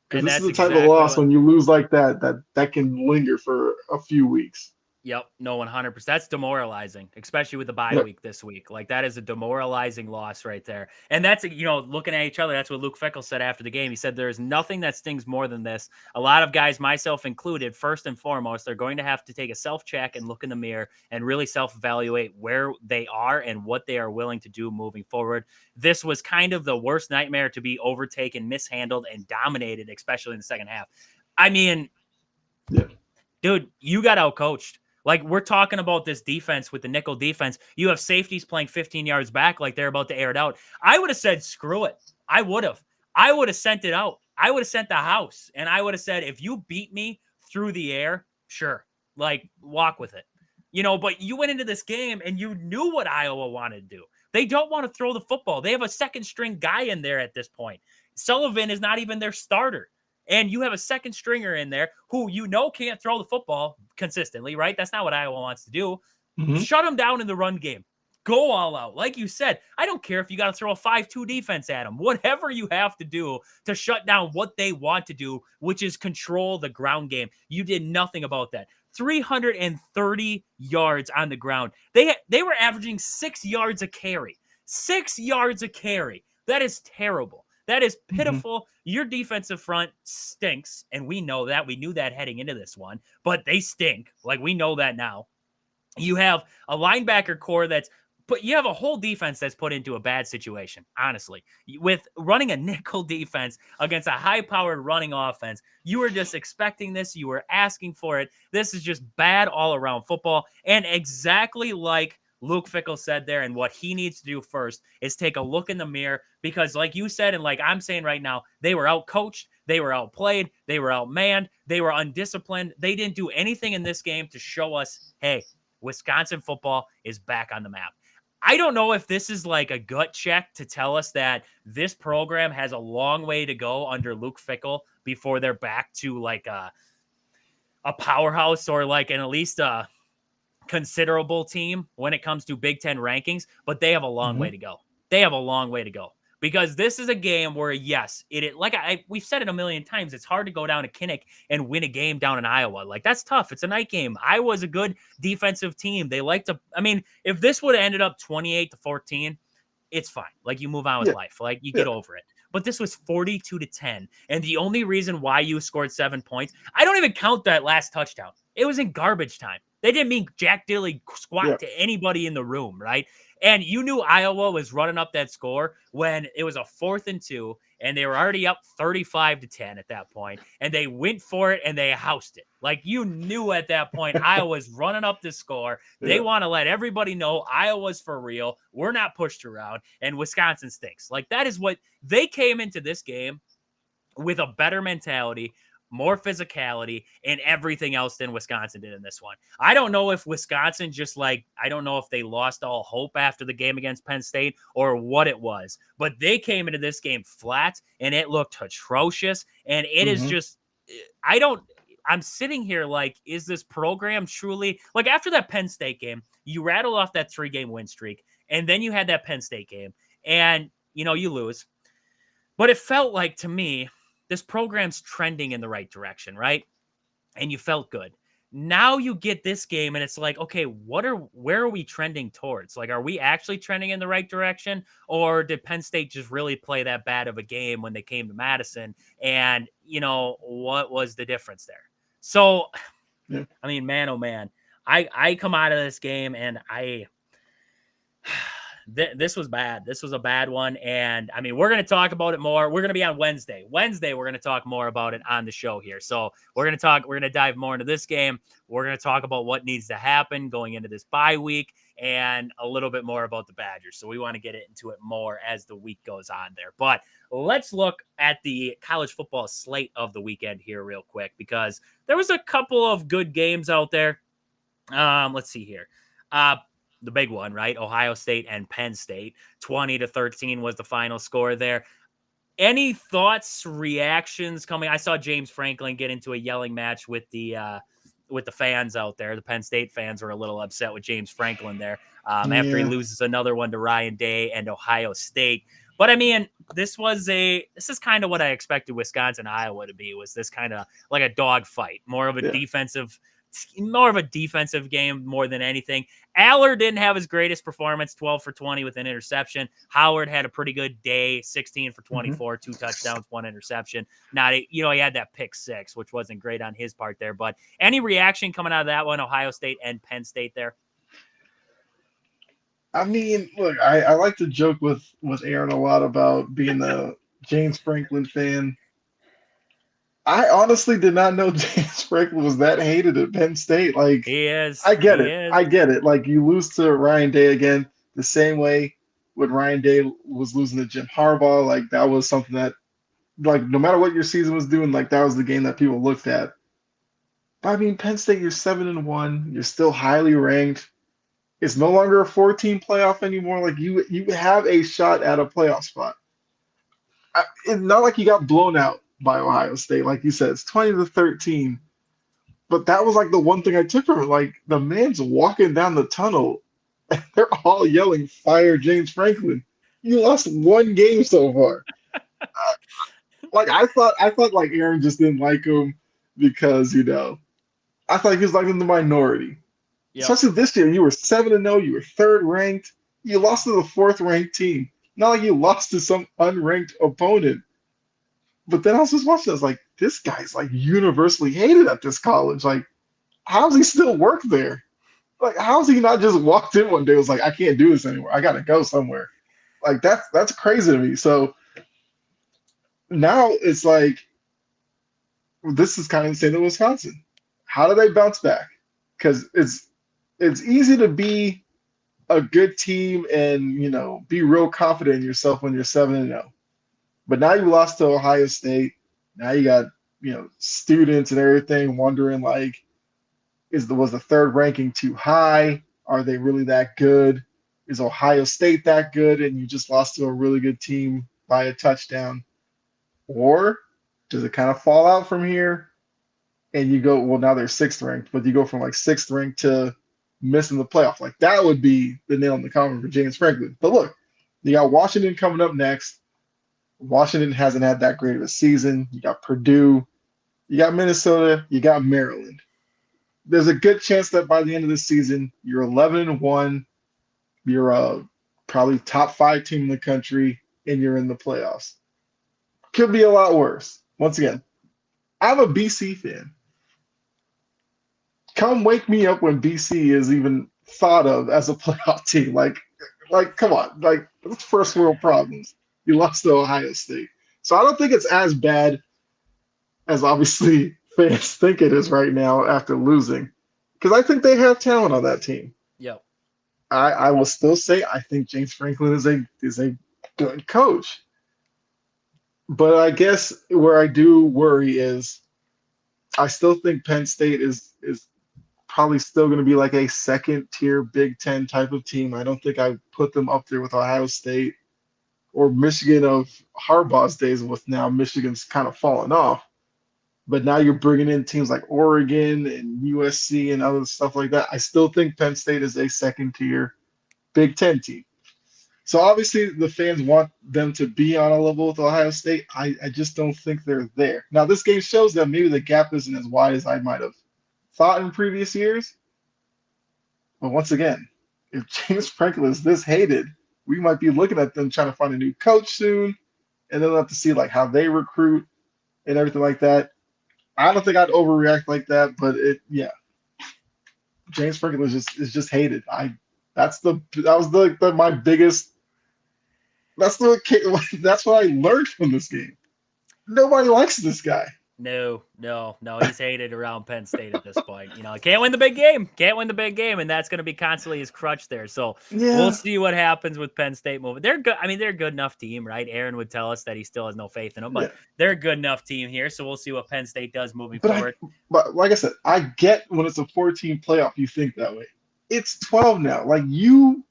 Because this is the type of loss when you lose like that can linger for a few weeks. Yep. No, 100%. That's demoralizing, especially with the bye week this week. Like that is a demoralizing loss right there. And that's, looking at each other. That's what Luke Fickell said after the game. He said, there's nothing that stings more than this. A lot of guys, myself included, first and foremost, they're going to have to take a self-check and look in the mirror and really self-evaluate where they are and what they are willing to do moving forward. This was kind of the worst nightmare to be overtaken, mishandled, and dominated, especially in the second half. I mean, dude, you got outcoached. Like, we're talking about this defense with the nickel defense. You have safeties playing 15 yards back like they're about to air it out. I would have said, screw it. I would have sent it out. I would have sent the house. And I would have said, if you beat me through the air, sure. Like, walk with it. But you went into this game and you knew what Iowa wanted to do. They don't want to throw the football. They have a second string guy in there at this point. Sullivan is not even their starter. And you have a second stringer in there who can't throw the football consistently, right? That's not what Iowa wants to do. Mm-hmm. Shut them down in the run game. Go all out. Like you said, I don't care if you got to throw a 5-2 defense at them. Whatever you have to do to shut down what they want to do, which is control the ground game. You did nothing about that. 330 yards on the ground. They were averaging 6 yards a carry. 6 yards a carry. That is terrible. That is pitiful. Mm-hmm. Your defensive front stinks, and we know that. We knew that heading into this one, but they stink. Like, we know that now. You have a linebacker core but you have a whole defense that's put into a bad situation, honestly. With running a nickel defense against a high-powered running offense, you were just expecting this. You were asking for it. This is just bad all-around football, and exactly like Luke Fickell said there, and what he needs to do first is take a look in the mirror, because like you said, and like I'm saying right now, they were outcoached, they were outplayed, they were outmanned, they were undisciplined. They didn't do anything in this game to show us, hey, Wisconsin football is back on the map. I don't know if this is like a gut check to tell us that this program has a long way to go under Luke Fickell before they're back to like a powerhouse or like at least a considerable team when it comes to Big Ten rankings, but they have a long way to go. They have a long way to go, because this is a game where, yes, we've said it a million times. It's hard to go down to Kinnick and win a game down in Iowa. Like, that's tough. It's a night game. Iowa's a good defensive team. They like to, if this would have ended up 28-14, it's fine. Like, you move on with life. Like, you get over it. But this was 42-10. And the only reason why you scored 7 points, I don't even count that last touchdown. It was in garbage time. They didn't mean jack dilly squat to anybody in the room, right? And you knew Iowa was running up that score when it was a 4th and 2, and they were already up 35-10 at that point, and they went for it and they housed it. Like, you knew at that point Iowa's running up the score. They want to let everybody know Iowa's for real. We're not pushed around, and Wisconsin stinks. Like, that is what they came into this game with, a better mentality, more physicality, and everything else than Wisconsin did in this one. I don't know if Wisconsin I don't know if they lost all hope after the game against Penn State or what it was, but they came into this game flat and it looked atrocious. And it is just, I'm sitting here like, is this program truly, like, after that Penn State game, you rattled off that 3-game win streak, and then you had that Penn State game, and you lose. But it felt like to me, this program's trending in the right direction, right? And you felt good. Now you get this game and it's like, okay, where are we trending towards? Like, are we actually trending in the right direction? Or did Penn State just really play that bad of a game when they came to Madison? And, what was the difference there? So, Yeah. I mean, man, oh man, I come out of this game and this was bad. This was a bad one. And I mean, we're going to talk about it more. We're going to be on Wednesday. Wednesday, we're going to talk more about it on the show here. So we're going to dive more into this game. We're going to talk about what needs to happen going into this bye week and a little bit more about the Badgers. So we want to get into it more as the week goes on there. But let's look at the college football slate of the weekend here real quick, because there was a couple of good games out there. Let's see here. The big one, right? Ohio State and Penn State. 20-13 was the final score there. Any thoughts, reactions coming? I saw James Franklin get into a yelling match with the fans out there. The Penn State fans were a little upset with James Franklin there after he loses another one to Ryan Day and Ohio State. But I mean, this is kind of what I expected Wisconsin, Iowa to be. Was this kind of like a dog fight, more of a defensive game more than anything. Aller didn't have his greatest performance, 12 for 20 with an interception. Howard had a pretty good day, 16 for 24, 2 touchdowns, 1 interception. He had that pick 6, which wasn't great on his part there. But any reaction coming out of that one, Ohio State and Penn State there? I mean, look, I like to joke with Aaron a lot about being a James Franklin fan. I honestly did not know James Franklin was that hated at Penn State. Like, He is. I get He it. is. I get it. Like, you lose to Ryan Day again the same way when Ryan Day was losing to Jim Harbaugh. Like, that was something that, like, no matter what your season was doing, like, that was the game that people looked at. But I mean, Penn State, you're 7-1. You're still highly ranked. It's no longer a 14 playoff anymore. Like, you have a shot at a playoff spot. It's not like you got blown out by Ohio State. Like you said, it's 20-13. But that was like the one thing I took from it. Like, the man's walking down the tunnel and they're all yelling, "Fire James Franklin." You lost one game so far. I thought like Aaron just didn't like him because, I thought he was like in the minority. Yep. Especially this year, you were 7-0, you were third ranked. You lost to the fourth ranked team. Not like you lost to some unranked opponent. But then I was just watching, I was like, this guy's like universally hated at this college. Like, how does he still work there? Like, how has he not just walked in one day and was like, I can't do this anymore. I gotta go somewhere. Like, that's crazy to me. So now it's like, this is kind of the same in Wisconsin. How do they bounce back? Because it's easy to be a good team and be real confident in yourself when you're 7-0. But now you lost to Ohio State. Now you got students and everything wondering like, was the third ranking too high? Are they really that good? Is Ohio State that good? And you just lost to a really good team by a touchdown. Or does it kind of fall out from here? And you go, well, now they're 6th ranked, but you go from like 6th ranked to missing the playoff. Like, that would be the nail in the coffin for James Franklin. But look, you got Washington coming up next. Washington hasn't had that great of a season. You got Purdue, you got Minnesota, you got Maryland. There's a good chance that by the end of the season, you're 11-1, you're a probably top 5 team in the country, and you're in the playoffs. Could be a lot worse. Once again, I'm a BC fan. Come wake me up when BC is even thought of as a playoff team. Like, come on. Like, that's first world problems. You lost to Ohio State. So I don't think it's as bad as obviously fans think it is right now after losing. Because I think they have talent on that team. Yep. I will still say I think James Franklin is a good coach. But I guess where I do worry is I still think Penn State is probably still going to be like a second-tier Big Ten type of team. I don't think I put them up there with Ohio State or Michigan of Harbaugh's days, with now Michigan's kind of fallen off. But now you're bringing in teams like Oregon and USC and other stuff like that. I still think Penn State is a second-tier Big Ten team. So obviously the fans want them to be on a level with Ohio State. I just don't think they're there. Now this game shows that maybe the gap isn't as wide as I might have thought in previous years. But once again, if James Franklin is this hated, we might be looking at them trying to find a new coach soon, and then we'll have to see like how they recruit and everything like that. I don't think I'd overreact like that, but yeah, James Franklin is just hated. That was my biggest. That's what I learned from this game. Nobody likes this guy. No. He's hated around Penn State at this point. Can't win the big game. And that's going to be constantly his crutch there. So we'll Yeah, see what happens with Penn State moving. They're good. I mean, they're a good enough team, right? Aaron would tell us that he still has no faith in them, yeah. but they're a good enough team here. So we'll see what Penn State does moving But forward. but like I said, I get when it's a 14 playoff, you think that way. It's 12 now. Like you,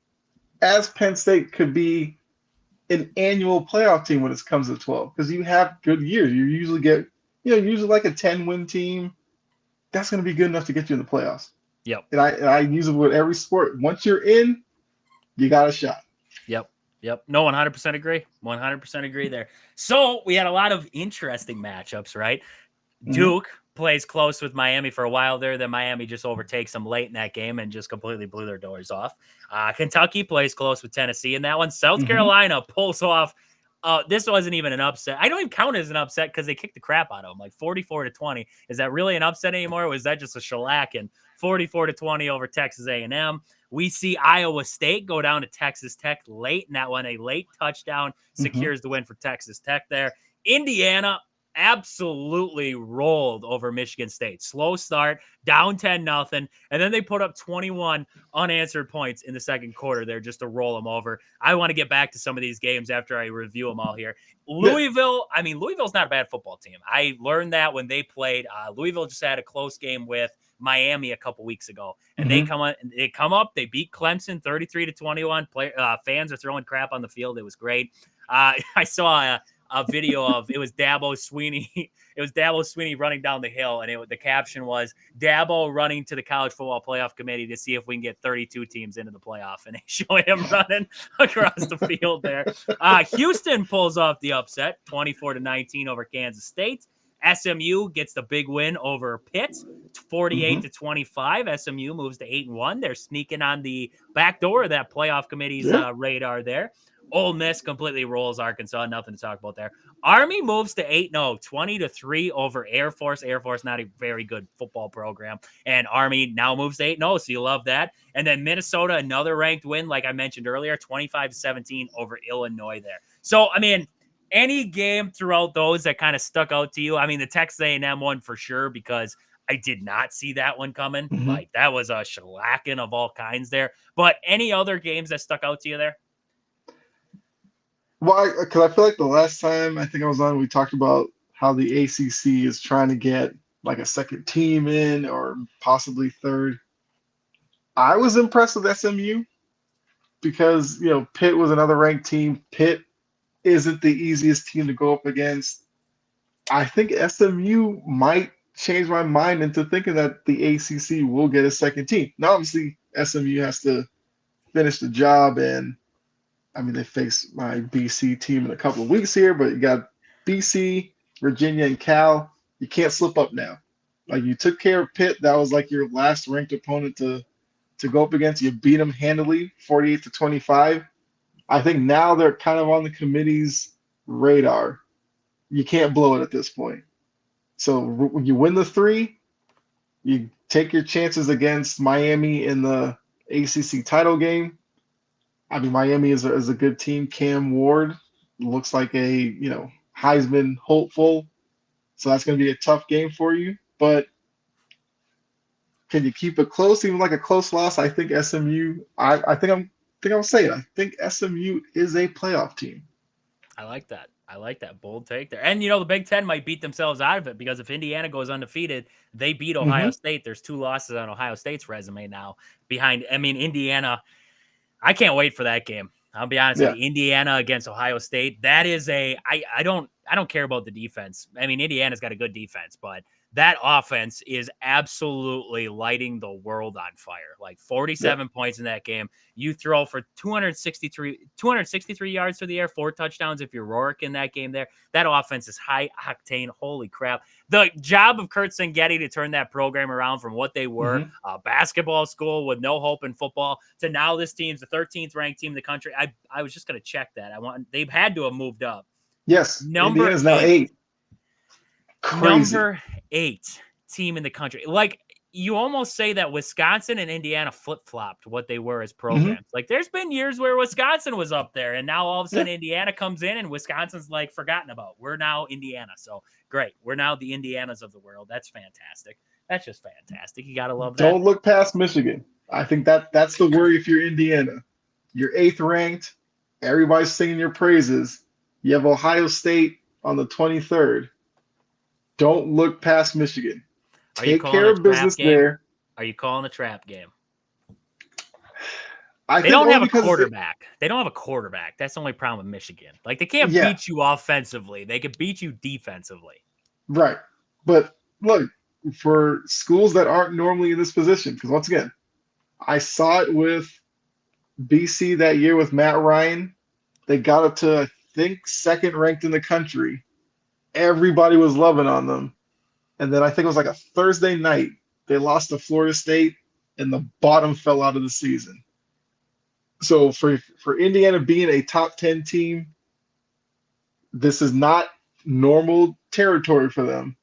as Penn State, could be an annual playoff team when it comes to 12 because you have good years. You usually get, usually like a 10-win team. That's going to be good enough to get you in the playoffs. Yep. And I use it with every sport. Once you're in, you got a shot. Yep. No, 100% agree. 100% agree there. So we had a lot of interesting matchups, right? Mhm. Duke plays close with Miami for a while there. Then Miami just overtakes them late in that game and just completely blew their doors off. Kentucky plays close with Tennessee in that one. South Mhm. Carolina pulls off. This wasn't even an upset. I don't even count it as an upset because they kicked the crap out of them, like 44-20. Is that really an upset anymore? Or was that just a shellacking? 44-20 over Texas A&M. We see Iowa State go down to Texas Tech late in that one. A late touchdown secures the win for Texas Tech there. Indiana absolutely rolled over Michigan State. Slow start, down 10-0, and then they put up 21 unanswered points in the second quarter there just to roll them over. I want to get back to some of these games after I review them all here. Louisville's not a bad football team. I learned that when they played. Louisville just had a close game with Miami a couple weeks ago, and they come up, they beat Clemson 33-21. Fans are throwing crap on the field. It was great. I saw a video of it was Dabo Sweeney. It was Dabo Sweeney running down the hill, and the caption was Dabo running to the College Football Playoff Committee to see if we can get 32 teams into the playoff, and they show him running across the field there. Houston pulls off the upset, 24-19 over Kansas State. SMU gets the big win over Pitt, 48-25. SMU moves to 8-1. They're sneaking on the back door of that playoff committee's radar there. Ole Miss completely rolls Arkansas. Nothing to talk about there. Army moves to 8-0, 20-3 over Air Force. Air Force, not a very good football program. And Army now moves to 8-0, so you love that. And then Minnesota, another ranked win, like I mentioned earlier, 25-17 over Illinois there. So, I mean, any game throughout those that kind of stuck out to you? I mean, the Texas A&M one for sure, because I did not see that one coming. Like, that was a shellacking of all kinds there. But any other games that stuck out to you there? Well, because I feel like the last time I think I was on, we talked about how the ACC is trying to get like a second team in or possibly third. I was impressed with SMU because, Pitt was another ranked team. Pitt isn't the easiest team to go up against. I think SMU might change my mind into thinking that the ACC will get a second team. Now, obviously, SMU has to finish the job, and I mean, they face my BC team in a couple of weeks here, but you got BC, Virginia, and Cal. You can't slip up now. Like you took care of Pitt. That was like your last ranked opponent to go up against. You beat them handily, 48-25. I think now they're kind of on the committee's radar. You can't blow it at this point. So when you win the three, you take your chances against Miami in the ACC title game. I mean, Miami is a good team. Cam Ward looks like a Heisman hopeful, so that's going to be a tough game for you. But can you keep it close, even like a close loss? I think SMU. I think I'll say it. I think SMU is a playoff team. I like that. Bold take there. And, the Big Ten might beat themselves out of it because if Indiana goes undefeated, they beat Ohio State. There's 2 losses on Ohio State's resume now behind. I mean, Indiana, I can't wait for that game. I'll be honest with you. Indiana against Ohio State. That is I don't care about the defense. I mean, Indiana's got a good defense, but that offense is absolutely lighting the world on fire. Like 47 points in that game. You throw for 263 yards through the air, 4 touchdowns if you're Rourke in that game there. That offense is high octane. Holy crap. The job of Kurt Sangetti to turn that program around from what they were, a basketball school with no hope in football, to now this team's the 13th ranked team in the country. I was just going to check that. They've had to have moved up. Yes. Indiana's now 8. Crazy. Number 8 team in the country. Like, you almost say that Wisconsin and Indiana flip-flopped what they were as programs. Like, there's been years where Wisconsin was up there, and now all of a sudden Indiana comes in, and Wisconsin's, like, forgotten about. We're now Indiana. So, great. We're now the Indianas of the world. That's fantastic. That's just fantastic. You got to love that. Don't look past Michigan. I think that's the worry if you're Indiana. You're 8th ranked. Everybody's singing your praises. You have Ohio State on the 23rd. Don't look past Michigan. Take care of business there. Are you calling a trap game? They don't have a quarterback. They don't have a quarterback. That's the only problem with Michigan. Like, they can't beat you offensively. They can beat you defensively. Right. But look, for schools that aren't normally in this position, because once again, I saw it with BC that year with Matt Ryan. They got up to, I think, 2nd ranked in the country. Everybody was loving on them. And then I think it was like a Thursday night, they lost to Florida State, and the bottom fell out of the season. So for Indiana being a top 10 team, this is not normal territory for them.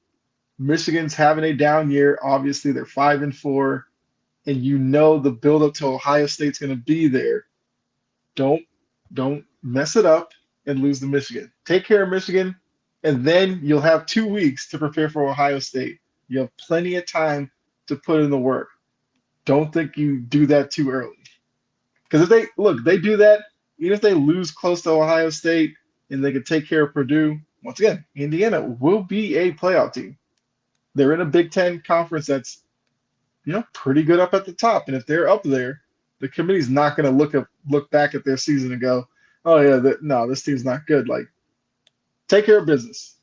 Michigan's having a down year. Obviously, they're 5-4, and you know the buildup to Ohio State's going to be there. Don't mess it up and lose to Michigan. Take care of Michigan. And then you'll have 2 weeks to prepare for Ohio State. You have plenty of time to put in the work. Don't think you do that too early. Because if they do that, even if they lose close to Ohio State and they can take care of Purdue, once again, Indiana will be a playoff team. They're in a Big Ten conference that's, pretty good up at the top. And if they're up there, the committee's not going to look back at their season and go, oh yeah, this team's not good. Like, take care of business.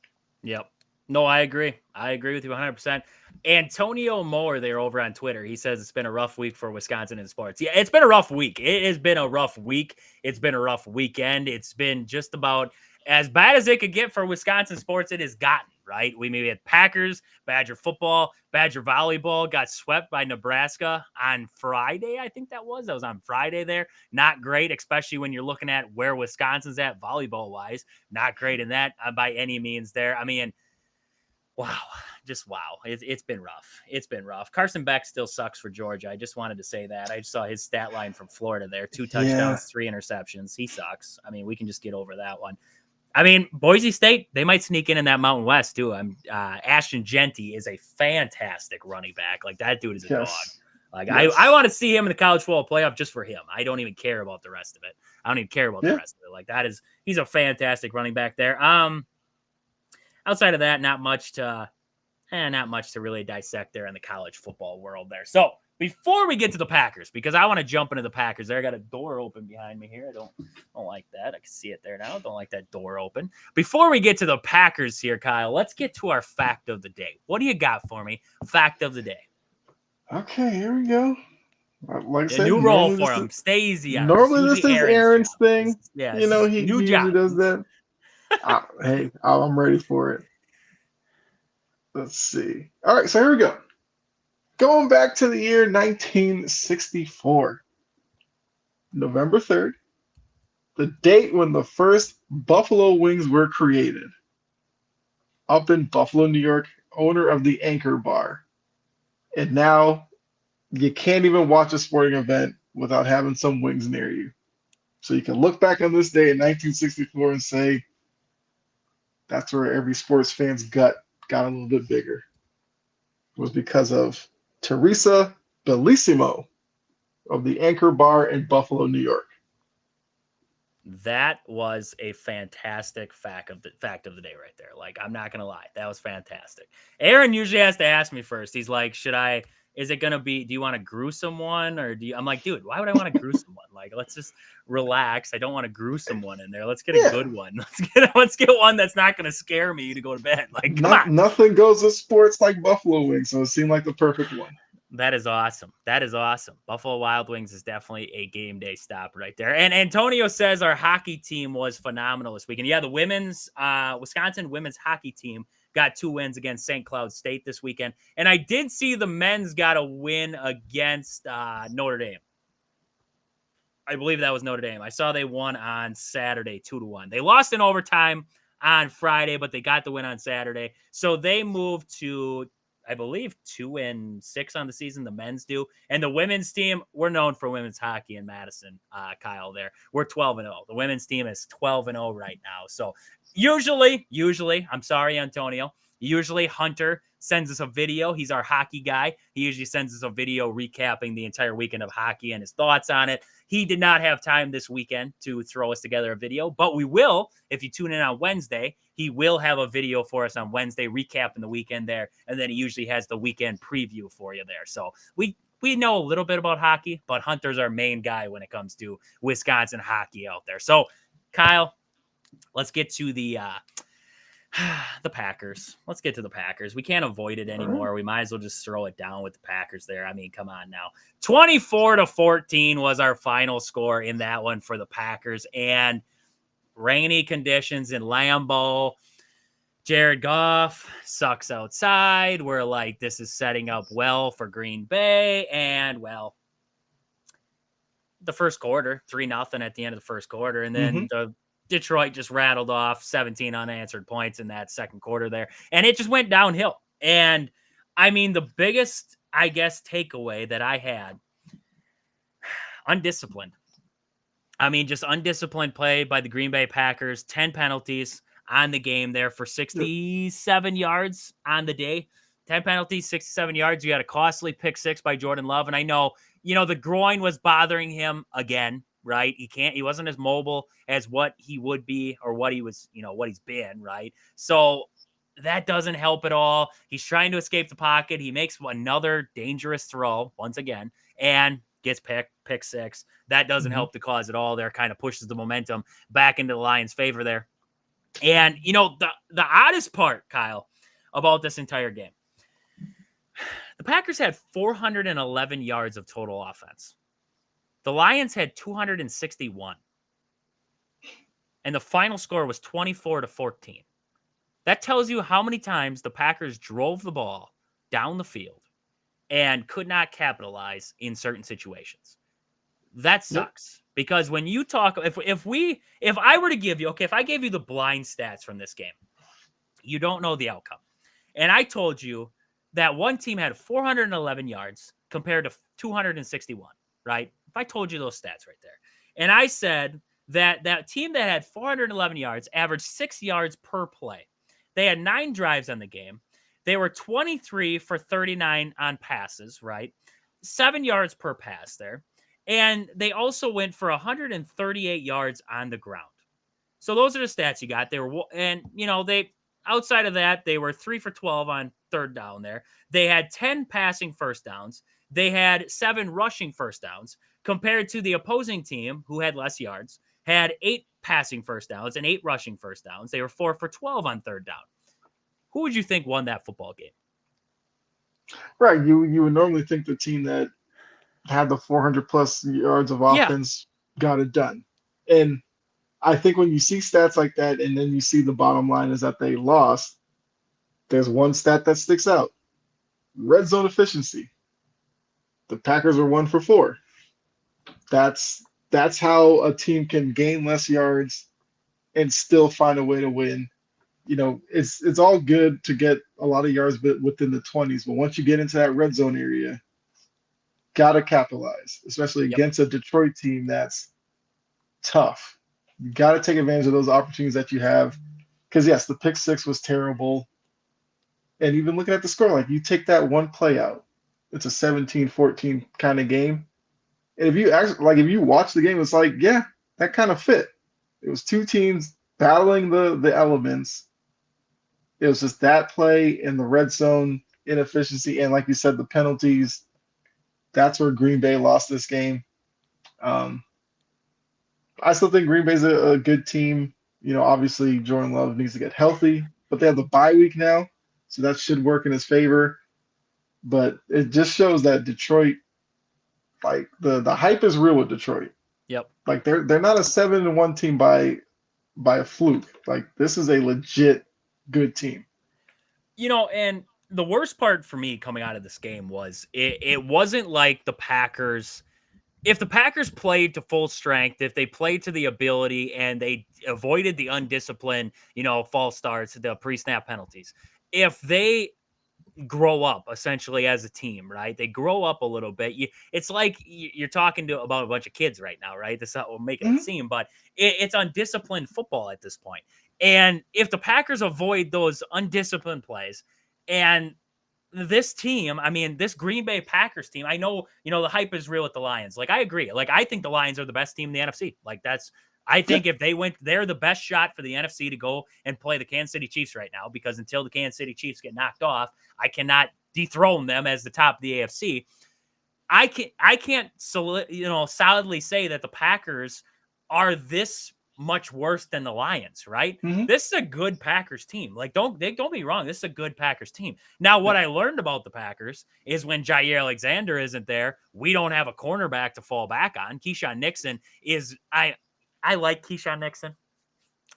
Yep. No, I agree. I agree with you 100%. Antonio Moore there over on Twitter, he says it's been a rough week for Wisconsin in sports. Yeah, it's been a rough week. It has been a rough week. It's been a rough weekend. It's been just about as bad as it could get for Wisconsin sports. It has gotten, right? We maybe had Packers, Badger football, Badger volleyball got swept by Nebraska on Friday. I think that was on Friday there. Not great, especially when you're looking at where Wisconsin's at volleyball wise. Not great in that by any means there. I mean, wow. Just wow. It's been rough. It's been rough. Carson Beck still sucks for Georgia. I just wanted to say that. I just saw his stat line from Florida there. 2 touchdowns, 3 interceptions. He sucks. I mean, we can just get over that one. I mean, Boise State, they might sneak in that Mountain West too. Ashton Genty is a fantastic running back. Like, that dude is a dog. Like, I want to see him in the college football playoff just for him. I don't even care about the rest of it. I don't even care about the rest of it. Like, he's a fantastic running back there. Outside of that, not much to really dissect there in the college football world there. So before we get to the Packers, because I want to jump into the Packers there, I got a door open behind me here. I don't like that. I can see it there now. Don't like that door open. Before we get to the Packers here, Kyle, let's get to our fact of the day. What do you got for me? Fact of the day. Okay, here we go. Like I said, new role for him. Stay easy on normally this is Aaron's thing. Yeah, he usually does that. Hey, I'm ready for it. Let's see. All right, so here we go. Going back to the year 1964, November 3rd, the date when the first Buffalo Wings were created. Up in Buffalo, New York, owner of the Anchor Bar. And now you can't even watch a sporting event without having some wings near you. So you can look back on this day in 1964 and say, that's where every sports fan's gut got a little bit bigger. It was because of Teresa Bellissimo of the Anchor Bar in Buffalo, New York. That was a fantastic fact of the day right there. Like, I'm not gonna lie, that was fantastic. Aaron usually has to ask me first. He's like, is it gonna be? Do you want a gruesome one, or I'm like, dude, why would I want a gruesome one? Like, Like, let's just relax. I don't want to gruesome one in there. Let's get a Yeah. good one. Let's get one that's not going to scare me to go to bed. Like, come on. Nothing goes with sports like buffalo wings, so it seemed like the perfect one. That is awesome. That is awesome. Buffalo Wild Wings is definitely a game day stop right there. And Antonio says our hockey team was phenomenal this weekend. Yeah, the women's Wisconsin women's hockey team got 2 wins against St. Cloud State this weekend. And I did see the men's got a win against Notre Dame. I believe that was Notre Dame. I saw they won on Saturday 2-1. They lost in overtime on Friday, but they got the win on Saturday. So they moved to, I believe, 2-6 on the season. The men's do. And the women's team, we're known for women's hockey in Madison, Kyle, there. We're 12-0. The women's team is 12-0 right now. So usually, I'm sorry, Antonio, usually Hunter sends us a video. He's our hockey guy. He usually sends us a video recapping the entire weekend of hockey and his thoughts on it. He did not have time this weekend to throw us together a video, but we will. If you tune in on Wednesday, he will have a video for us on Wednesday recapping the weekend there, and then he usually has the weekend preview for you there. So we know a little bit about hockey, but Hunter's our main guy when it comes to Wisconsin hockey out there. So, Kyle, let's get to the Packers. Let's get to the Packers. We can't avoid it anymore. We might as well just throw it down with the Packers there. I mean, come on now. 24-14 was our final score in that one for the Packers. And rainy conditions in Lambeau. Jared Goff sucks outside. We're like, this is setting up well for Green Bay. And, well, the first quarter, 3-0 at the end of the first quarter. And then the Detroit just rattled off 17 unanswered points in that second quarter there. And it just went downhill. And, I mean, the biggest, I guess, takeaway that I had, undisciplined. I mean, just undisciplined play by the Green Bay Packers, 10 penalties on the game there for 67 yards on the day. 10 penalties, 67 yards. You got a costly pick 6 by Jordan Love. And I know, the groin was bothering him again, right? He wasn't as mobile as what he would be or what he was, what he's been, right? So that doesn't help at all. He's trying to escape the pocket. He makes another dangerous throw once again and gets pick 6. That doesn't help the cause at all there. Kind of pushes the momentum back into the Lions' favor there. And, the oddest part, Kyle, about this entire game, the Packers had 411 yards of total offense. The Lions had 261. And the final score was 24-14. That tells you how many times the Packers drove the ball down the field and could not capitalize in certain situations. That sucks. Because when you talk, if I were to give you, if I gave you the blind stats from this game, you don't know the outcome. And I told you that one team had 411 yards compared to 261, right? If I told you those stats right there, and I said that team that had 411 yards averaged 6 yards per play. They had 9 drives on the game. They were 23 for 39 on passes, right? 7 yards per pass there. And they also went for 138 yards on the ground. So those are the stats you got. They outside of that, they were 3 for 12 on third down there. They had 10 passing first downs. They had 7 rushing first downs compared to the opposing team who had less yards, had 8 passing first downs and 8 rushing first downs. They were 4 for 12 on third down. Who would you think won that football game? Right. You would normally think the team that had the 400 plus yards of offense got it done. And I think when you see stats like that and then you see the bottom line is that they lost, there's one stat that sticks out. Red zone efficiency. The Packers are 1 for 4. That's how a team can gain less yards and still find a way to win. It's all good to get a lot of yards within the 20s, but once you get into that red zone area, gotta capitalize, especially against a Detroit team that's tough. You gotta take advantage of those opportunities that you have. Because yes, the pick 6 was terrible. And even looking at the score, like you take that one play out, it's a 17-14 kind of game. And if you watch the game, it's like, yeah, that kind of fit. It was 2 teams battling the elements. It was just that play and the red zone inefficiency. And like you said, the penalties, that's where Green Bay lost this game. I still think Green Bay's a good team. Obviously Jordan Love needs to get healthy, but they have the bye week now, so that should work in his favor. But it just shows that Detroit, like the hype is real with Detroit. Yep. Like they're not a 7-1 team by a fluke. Like this is a legit good team. And the worst part for me coming out of this game was it wasn't like the Packers. If the Packers played to full strength, if they played to the ability and they avoided the undisciplined, false starts, the pre-snap penalties, if they grow up essentially as a team, right? They grow up a little bit. It's like you're talking about a bunch of kids right now, right? That's not what we're making it Mhm. seem, but it's undisciplined football at this point. And if the Packers avoid those undisciplined plays and this team, I mean, this Green Bay Packers team, I know, the hype is real with the Lions. Like, I agree. Like, I think the Lions are the best team in the NFC. Like, I Yeah. think if they went, they're the best shot for the NFC to go and play the Kansas City Chiefs right now, because until the Kansas City Chiefs get knocked off, I cannot dethrone them as the top of the AFC. I can't solidly say that the Packers are this much worse than the Lions, right? Mhm. This is a good Packers team. Like, don't be wrong. This is a good Packers team. Now, what Yeah. I learned about the Packers is when Jair Alexander isn't there, we don't have a cornerback to fall back on. Keyshawn Nixon is I like Keyshawn Nixon.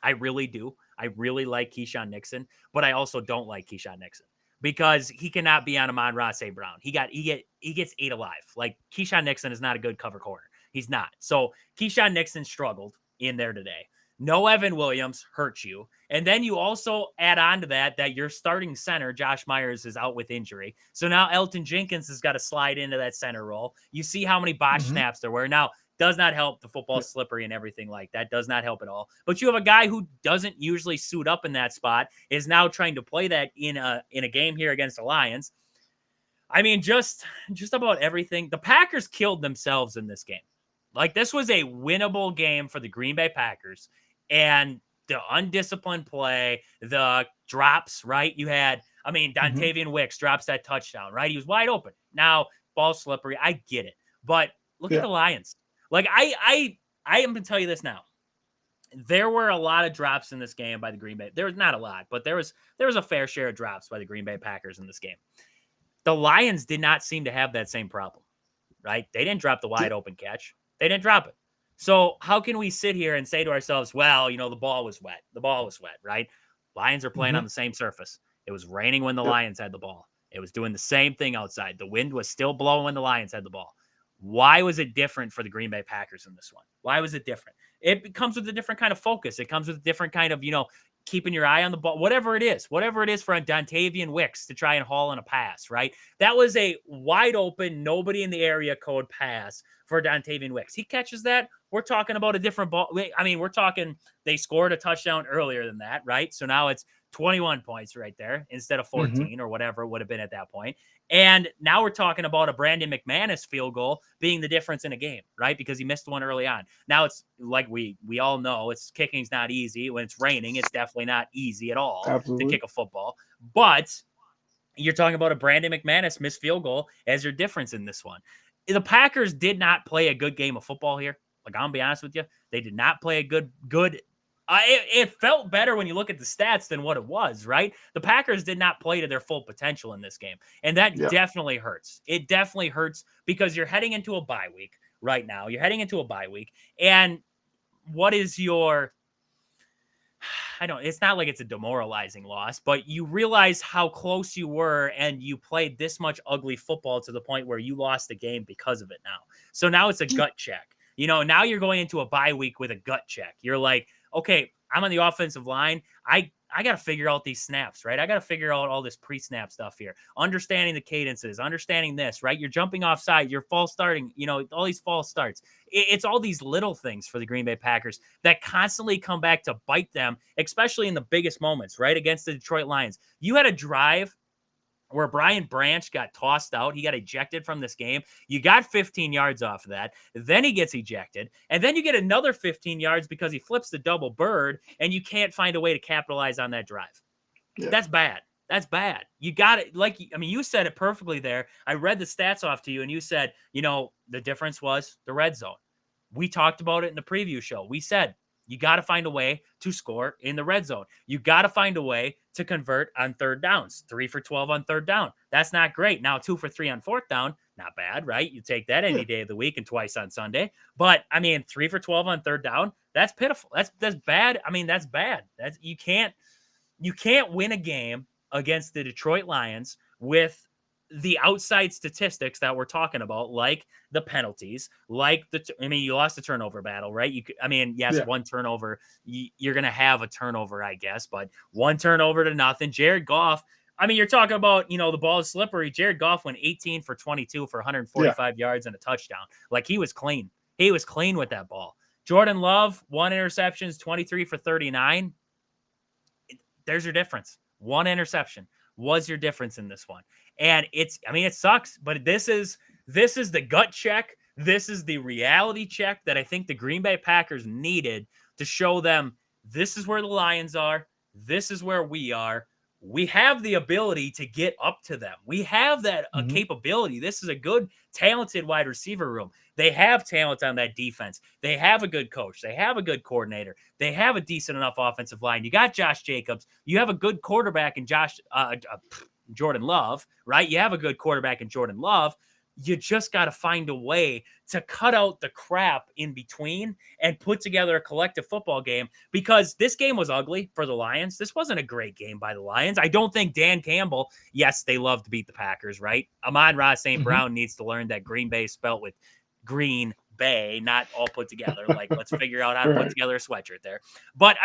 I really do. I really like Keyshawn Nixon, but I also don't like Keyshawn Nixon because he cannot be on Amon-Ra St. Brown. He gets ate alive. Like, Keyshawn Nixon is not a good cover corner. He's not. So Keyshawn Nixon struggled in there today. No Evan Williams hurts you. And then you also add on to that your starting center, Josh Myers, is out with injury. So now Elton Jenkins has got to slide into that center role. You see how many botch Mhm. snaps there were. Now, does not help the football Yeah. slippery and everything like that. Does not help at all. But you have a guy who doesn't usually suit up in that spot, is now trying to play that in a game here against the Lions. I mean, just about everything. The Packers killed themselves in this game. Like, this was a winnable game for the Green Bay Packers. And the undisciplined play, the drops, right? You had, Mhm. Dontavian Wicks drops that touchdown, right? He was wide open. Now, ball slippery. I get it. But look at Yeah. the Lions. Like, I am going to tell you this now. There were a lot of drops in this game by the Green Bay. There was not a lot, but there was a fair share of drops by the Green Bay Packers in this game. The Lions did not seem to have that same problem, right? They didn't drop the Yeah. wide open catch. They didn't drop it. So how can we sit here and say to ourselves, well, the ball was wet. The ball was wet, right? Lions are playing on Mhm. the same surface. It was raining when the Yep. Lions had the ball. It was doing the same thing outside. The wind was still blowing when the Lions had the ball. Why was it different for the Green Bay Packers in this one? Why was it different? It comes with a different kind of focus. It comes with a different kind of, keeping your eye on the ball, whatever it is for a Dontavian Wicks to try and haul in a pass, right? That was a wide open, nobody in the area code pass for Dontavian Wicks. He catches that. We're talking about a different ball. We're talking they scored a touchdown earlier than that, right? So now it's 21 points right there instead of Mhm. 14 or whatever it would have been at that point. And now we're talking about a Brandon McManus field goal being the difference in a game, right? Because he missed one early on. Now it's like we all know, kicking's not easy. When it's raining, it's definitely not easy at all to Absolutely. kick a football. But you're talking about a Brandon McManus missed field goal as your difference in this one. The Packers did not play a good game of football here. Like, I'm gonna be honest with you, they did not play a good. It felt better when you look at the stats than what it was, right? The Packers did not play to their full potential in this game, and that Yeah. definitely hurts. It definitely hurts because you're heading into a bye week right now. You're heading into a bye week, and what is your it's not like it's a demoralizing loss, but you realize how close you were and you played this much ugly football to the point where you lost the game because of it now. So now it's a gut check. Now you're going into a bye week with a gut check. You're like, okay, I'm on the offensive line. I got to figure out these snaps, right? I got to figure out all this pre-snap stuff here. Understanding the cadences, understanding this, right? You're jumping offside, you're false starting, all these false starts. It's all these little things for the Green Bay Packers that constantly come back to bite them, especially in the biggest moments, right? Against the Detroit Lions. You had a drive where Brian Branch got tossed out. He got ejected from this game. You got 15 yards off of that. Then he gets ejected. And then you get another 15 yards because he flips the double bird, and you can't find a way to capitalize on that drive. Yeah. That's bad. That's bad. You got it. You said it perfectly there. I read the stats off to you, and you said, the difference was the red zone. We talked about it in the preview show. We said, you got to find a way to score in the red zone. You got to find a way to convert on third downs. 3 for 12 on third down. That's not great. Now 2 for 3 on fourth down. Not bad, right? You take that any day of the week and twice on Sunday. But I mean, 3 for 12 on third down. That's pitiful. That's bad. I mean, that's bad. That's you can't win a game against the Detroit Lions with the outside statistics that we're talking about, like the penalties, like you lost the turnover battle, right? Yes, one turnover, you're going to have a turnover, I guess, but 1 turnover to nothing. Jared Goff, you're talking about, the ball is slippery. Jared Goff went 18 for 22 for 145 yards and a touchdown. Like, he was clean. He was clean with that ball. Jordan Love, 1 interceptions, 23 for 39. There's your difference. 1 interception was your difference in this one. And it sucks, but this is the gut check. This is the reality check that I think the Green Bay Packers needed to show them this is where the Lions are. This is where we are. We have the ability to get up to them. We have that capability. This is a good, talented wide receiver room. They have talent on that defense. They have a good coach. They have a good coordinator. They have a decent enough offensive line. You got Josh Jacobs. You have a good quarterback in Jordan Love, right? You have a good quarterback in Jordan Love. You just got to find a way to cut out the crap in between and put together a collective football game, because this game was ugly for the Lions. This wasn't a great game by the Lions. I don't think Dan Campbell, yes, they love to beat the Packers, right? Amon-Ra St. Brown needs to learn that Green Bay is spelled with Green Bay, not all put together. Like, let's figure out how to put together a sweatshirt there. But,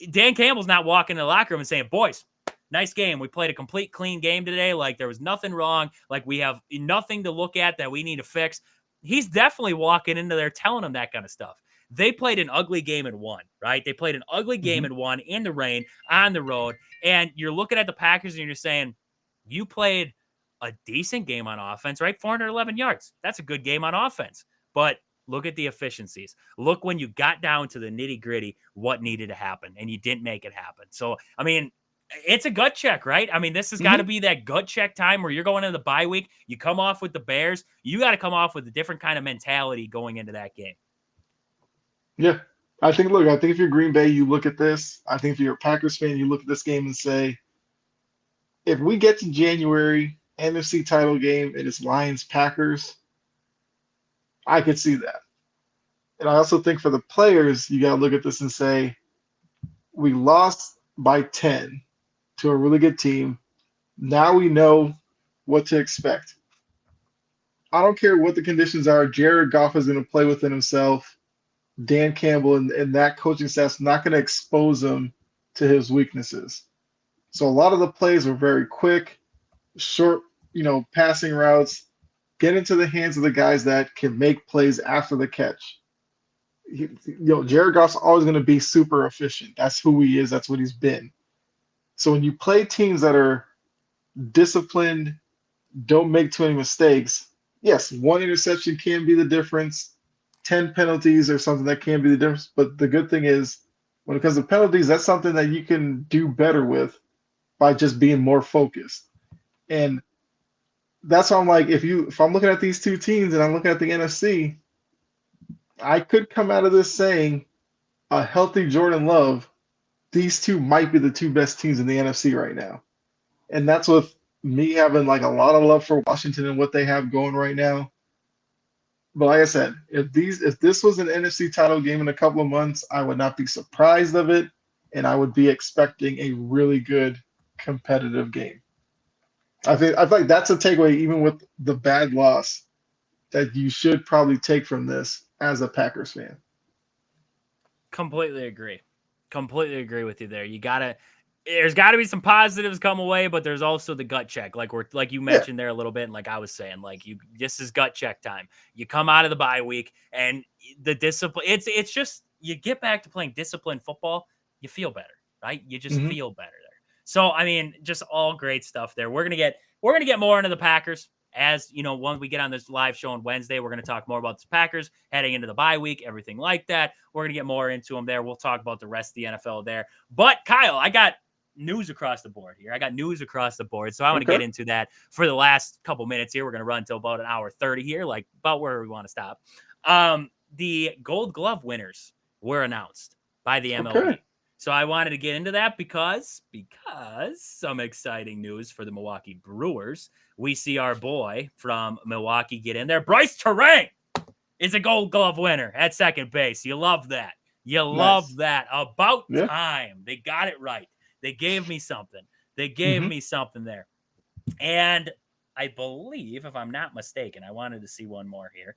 Dan Campbell's not walking in the locker room and saying, boys, nice game. We played a complete clean game today. Like, there was nothing wrong. Like, we have nothing to look at that we need to fix. He's definitely walking into there telling them that kind of stuff. They played an ugly game and won, right? They played an ugly game and won in the rain, on the road. And you're looking at the Packers and you're saying, you played a decent game on offense, right? 411 yards. That's a good game on offense. But look at the efficiencies. Look, when you got down to the nitty gritty, what needed to happen, and you didn't make it happen. So, it's a gut check, right? This has got to be that gut check time where you're going into the bye week. You come off with the Bears. You got to come off with a different kind of mentality going into that game. Yeah. I think if you're Green Bay, you look at this. I think if you're a Packers fan, you look at this game and say, if we get to January, NFC title game, and it's Lions-Packers, I could see that. And I also think for the players, you got to look at this and say, we lost by 10 to a really good team. Now we know what to expect. I don't care what the conditions are. Jared Goff is going to play within himself. Dan Campbell and that coaching staff's not going to expose him to his weaknesses. So a lot of the plays were very quick, short, passing routes, get into the hands of the guys that can make plays after the catch. Jared Goff's always going to be super efficient. That's who he is. That's what he's been. So when you play teams that are disciplined, don't make too many mistakes, yes, 1 interception can be the difference. 10 penalties or something that can be the difference. But the good thing is, when it comes to penalties, that's something that you can do better with by just being more focused. And that's why I'm like, if I'm looking at these two teams and I'm looking at the NFC, I could come out of this saying a healthy Jordan Love, these two might be the 2 best teams in the NFC right now. And that's with me having like a lot of love for Washington and what they have going right now. But like I said, if this was an NFC title game in a couple of months, I would not be surprised of it, and I would be expecting a really good competitive game. I feel like that's a takeaway, even with the bad loss, that you should probably take from this as a Packers fan. Completely agree with you there. There's got to be some positives come away, but there's also the gut check, like you mentioned there a little bit, and like I was saying, this is gut check time. You come out of the bye week, and the discipline. It's just, you get back to playing disciplined football, you feel better, right? You just feel better there. So just all great stuff there. We're gonna get more into the Packers. As you know, when we get on this live show on Wednesday, we're going to talk more about the Packers heading into the bye week, everything like that. We're going to get more into them there. We'll talk about the rest of the NFL there. But Kyle, I got news across the board here. So I want to get into that for the last couple minutes here. We're going to run until about an hour 30 here, like about where we want to stop. the Gold Glove winners were announced by the Okay. MLB. So I wanted to get into that because some exciting news for the Milwaukee Brewers. We see our boy from Milwaukee get in there. Bryce Terang is a Gold Glove winner at second base. You love that. You love Nice. that. About Yeah. time. They got it right. They gave me something. They gave Hmm. me something there. And I believe, if I'm not mistaken, I wanted to see one more here.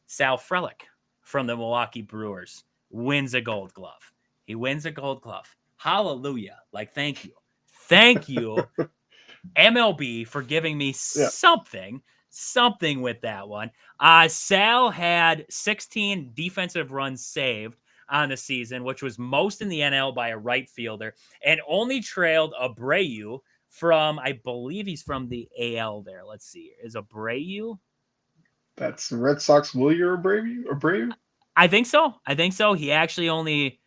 Sal Frelick from the Milwaukee Brewers wins a Gold Glove. He wins a Gold Glove. Hallelujah. Like, thank you. Thank you, MLB, for giving me Yeah. something with that one. Sal had 16 defensive runs saved on the season, which was most in the NL by a right fielder, and only trailed Abreu from, I believe he's from the AL there. Let's see. Is Abreu? That's Red Sox Willier Abreu? I think so. He actually only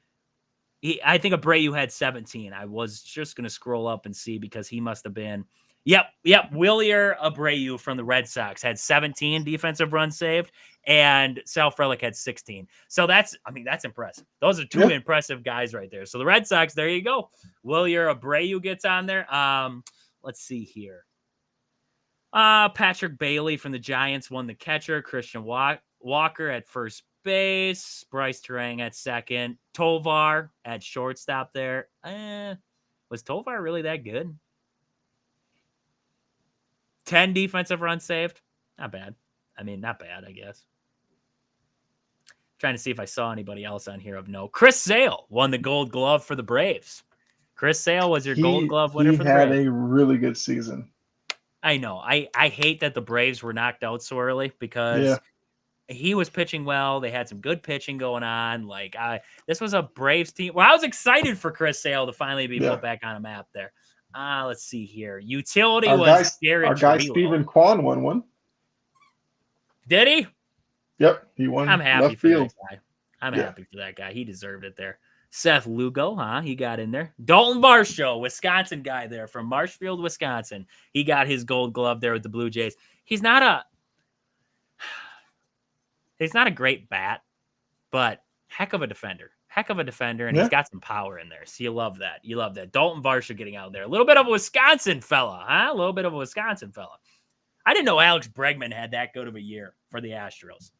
I think Abreu had 17. I was just going to scroll up and see because he must have been. Yep. Willier Abreu from the Red Sox had 17 defensive runs saved, and Sal Frelick had 16. So that's impressive. Those are two Yeah. impressive guys right there. So the Red Sox, there you go. Willier Abreu gets on there. Let's see here. Patrick Bailey from the Giants won the catcher. Christian Walker at first base. Bryce Terang at second. Tovar at shortstop there. Was Tovar really that good? 10 defensive runs saved. Not bad. Not bad, I guess. Trying to see if I saw anybody else on here of note. Chris Sale won the Gold Glove for the Braves. Chris Sale was your Gold Glove winner He for the had Braves. a really good season. I know. I hate that the Braves were knocked out so early because he was pitching well. They had some good pitching going on. This was a Braves team. Well, I was excited for Chris Sale to finally be put back on a map there. Let's see here. Utility was Jared Our guy Trujillo. Stephen Kwan won one. Did he? Yep, he won. I'm happy left for field. that guy. I'm happy for that guy. He deserved it there. Seth Lugo, he got in there. Dalton Varsho, Wisconsin guy there from Marshfield, Wisconsin. He got his Gold Glove there with the Blue Jays. He's not a great bat, but heck of a defender. And he's got some power in there. So you love that. Dalton Varsho getting out there. A little bit of a Wisconsin fella, huh? I didn't know Alex Bregman had that good of a year for the Astros.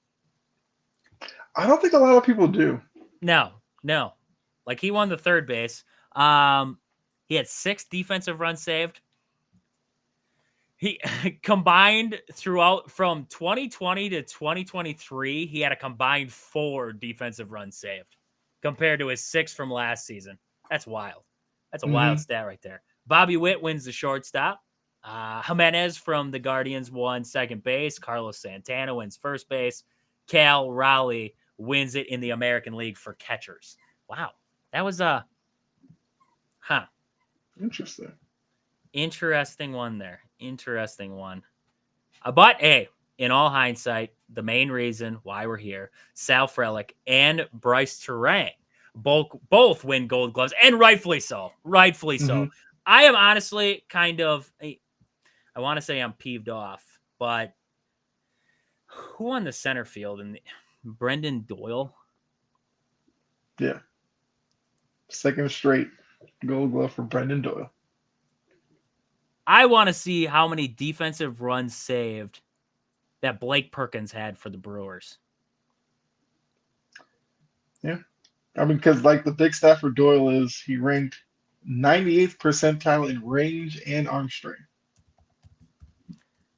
I don't think a lot of people do. No. Like, he won the third base. He had 6 defensive runs saved. He combined throughout from 2020 to 2023, he had a combined 4 defensive runs saved compared to his 6 from last season. That's wild. That's a wild stat right there. Bobby Witt wins the shortstop. Jimenez from the Guardians won second base. Carlos Santana wins first base. Cal Raleigh wins it in the American League for catchers. Wow. That was Interesting one there. Interesting one. But hey, in all hindsight, the main reason why we're here, Sal Frelick and Bryce Terang both win Gold Gloves, and rightfully so. I am honestly kind of, I want to say I'm peeved off, but who won the center field? Brendan Doyle? Yeah. Second straight Gold Glove for Brendan Doyle. I want to see how many defensive runs saved that Blake Perkins had for the Brewers. Yeah. Because the big stat for Doyle is he ranked 98th percentile in range and arm strength.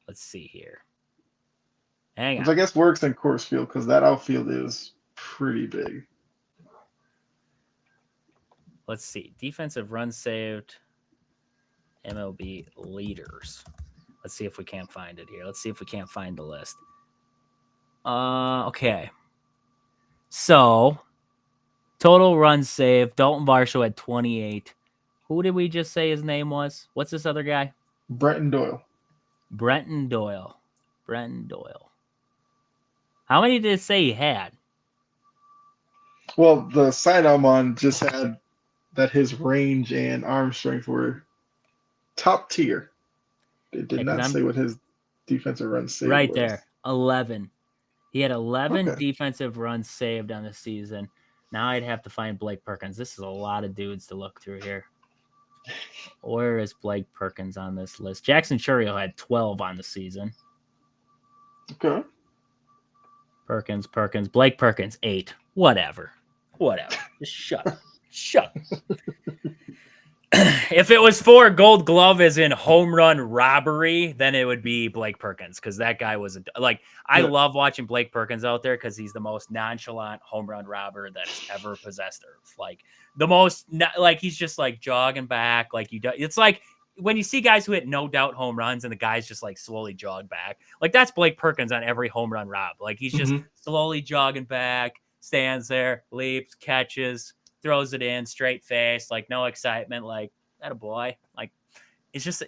Let's see here. Hang on. Which I guess works in Coors Field because that outfield is pretty big. Let's see. Defensive runs saved. MLB leaders. Let's see if we can't find it here. Let's see if we can't find the list. Okay. So, total runs saved. Dalton Varsho had 28. Who did we just say his name was? What's this other guy? Brenton Doyle. How many did it say he had? Well, the site I'm on just had that his range and arm strength were top tier. It did not say what his defensive run saved right was. there. 11. He had 11 Okay. defensive runs saved on the season. Now I'd have to find Blake Perkins. This is a lot of dudes to look through here. Where is Blake Perkins on this list? Jackson Churio had 12 on the season. Okay. Perkins. Blake Perkins, 8. Whatever. Just shut up. Shut up. If it was for Gold Glove as in home run robbery, then it would be Blake Perkins because that guy was I love watching Blake Perkins out there because he's the most nonchalant home run robber that has ever possessed Earth. Like the most, he's just like jogging back. Like it's like when you see guys who hit no doubt home runs and the guys just like slowly jog back. Like that's Blake Perkins on every home run rob. Like he's just slowly jogging back, stands there, leaps, catches, throws it in, straight face, like no excitement, like that a boy. Like it's just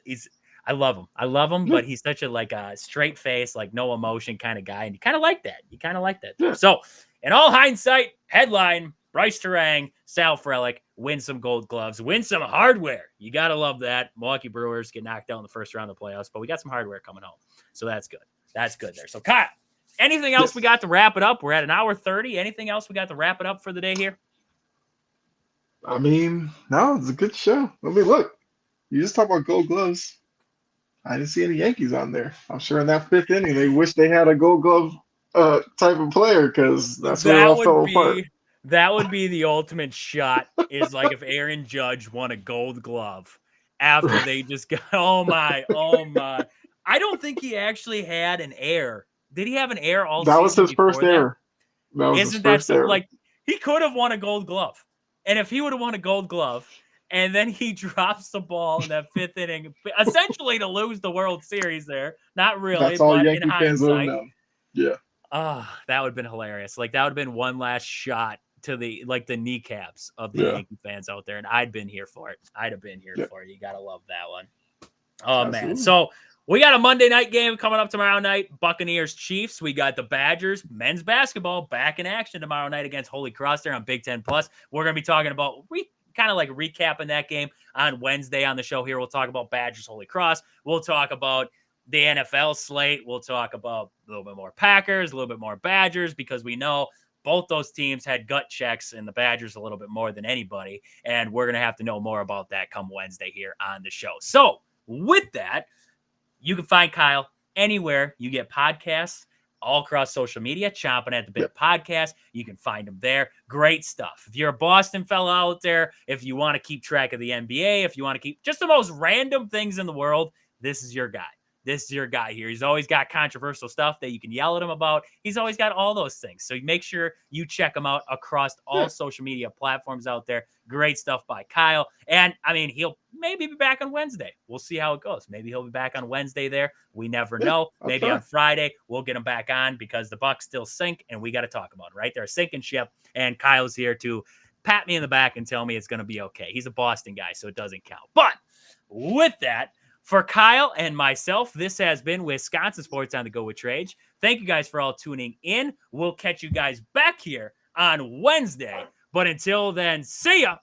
I love him, but he's such a straight face, like no emotion kind of guy, and you kind of like that. Yeah. So, in all hindsight, headline: Bryce Terang, Sal Frelick win some Gold Gloves, win some hardware. You gotta love that. Milwaukee Brewers get knocked out in the first round of the playoffs, but we got some hardware coming home, so that's good. That's good there. So, Kyle, anything else we got to wrap it up? We're at an hour 30. Anything else we got to wrap it up for the day here? I mean, no, it's a good show. I mean, look, you just talk about Gold Gloves. I didn't see any Yankees on there. I'm sure in that 5th inning, they wish they had a Gold Glove type of player because that's where it all fell apart. That would be the ultimate shot. Is like if Aaron Judge won a Gold Glove after they just got. Oh my! I don't think he actually had an error. Did he have an error all season? That was his first error. That was his first error. Like he could have won a Gold Glove, and if he would have won a Gold Glove. And then he drops the ball in that 5th inning, essentially to lose the World Series there. Not really, that's all but Yankee in fans will hindsight. know. Yeah. That would have been hilarious. Like that would have been one last shot to the kneecaps of the Yankee fans out there. And I'd been here for it. I'd have been here for it. You got to love that one. Oh, absolutely. Man. So we got a Monday night game coming up tomorrow night. Buccaneers Chiefs. We got the Badgers men's basketball back in action tomorrow night against Holy Cross there on Big Ten Plus. We're going to be talking about kind of like recapping that game on Wednesday on the show here. We'll talk about Badgers Holy Cross. We'll talk about the NFL slate. We'll talk about a little bit more Packers, a little bit more Badgers, because we know both those teams had gut checks and the Badgers a little bit more than anybody. And we're going to have to know more about that come Wednesday here on the show. So with that, you can find Kyle anywhere you get podcasts. All across social media, Chomping at the Bit podcast. You can find them there. Great stuff. If you're a Boston fella out there, if you want to keep track of the NBA, if you want to keep just the most random things in the world, this is your guy. This is your guy here. He's always got controversial stuff that you can yell at him about. He's always got all those things. So make sure you check him out across all social media platforms out there. Great stuff by Kyle. And, I mean, he'll maybe be back on Wednesday. We'll see how it goes. Maybe he'll be back on Wednesday there. We never know. Maybe on Friday we'll get him back on because the Bucs still sink, and we got to talk about it, right? They're a sinking ship, and Kyle's here to pat me in the back and tell me it's going to be okay. He's a Boston guy, so it doesn't count. But with that, for Kyle and myself, this has been Wisconsin Sports on the Go with Trage. Thank you guys for all tuning in. We'll catch you guys back here on Wednesday. But until then, see ya.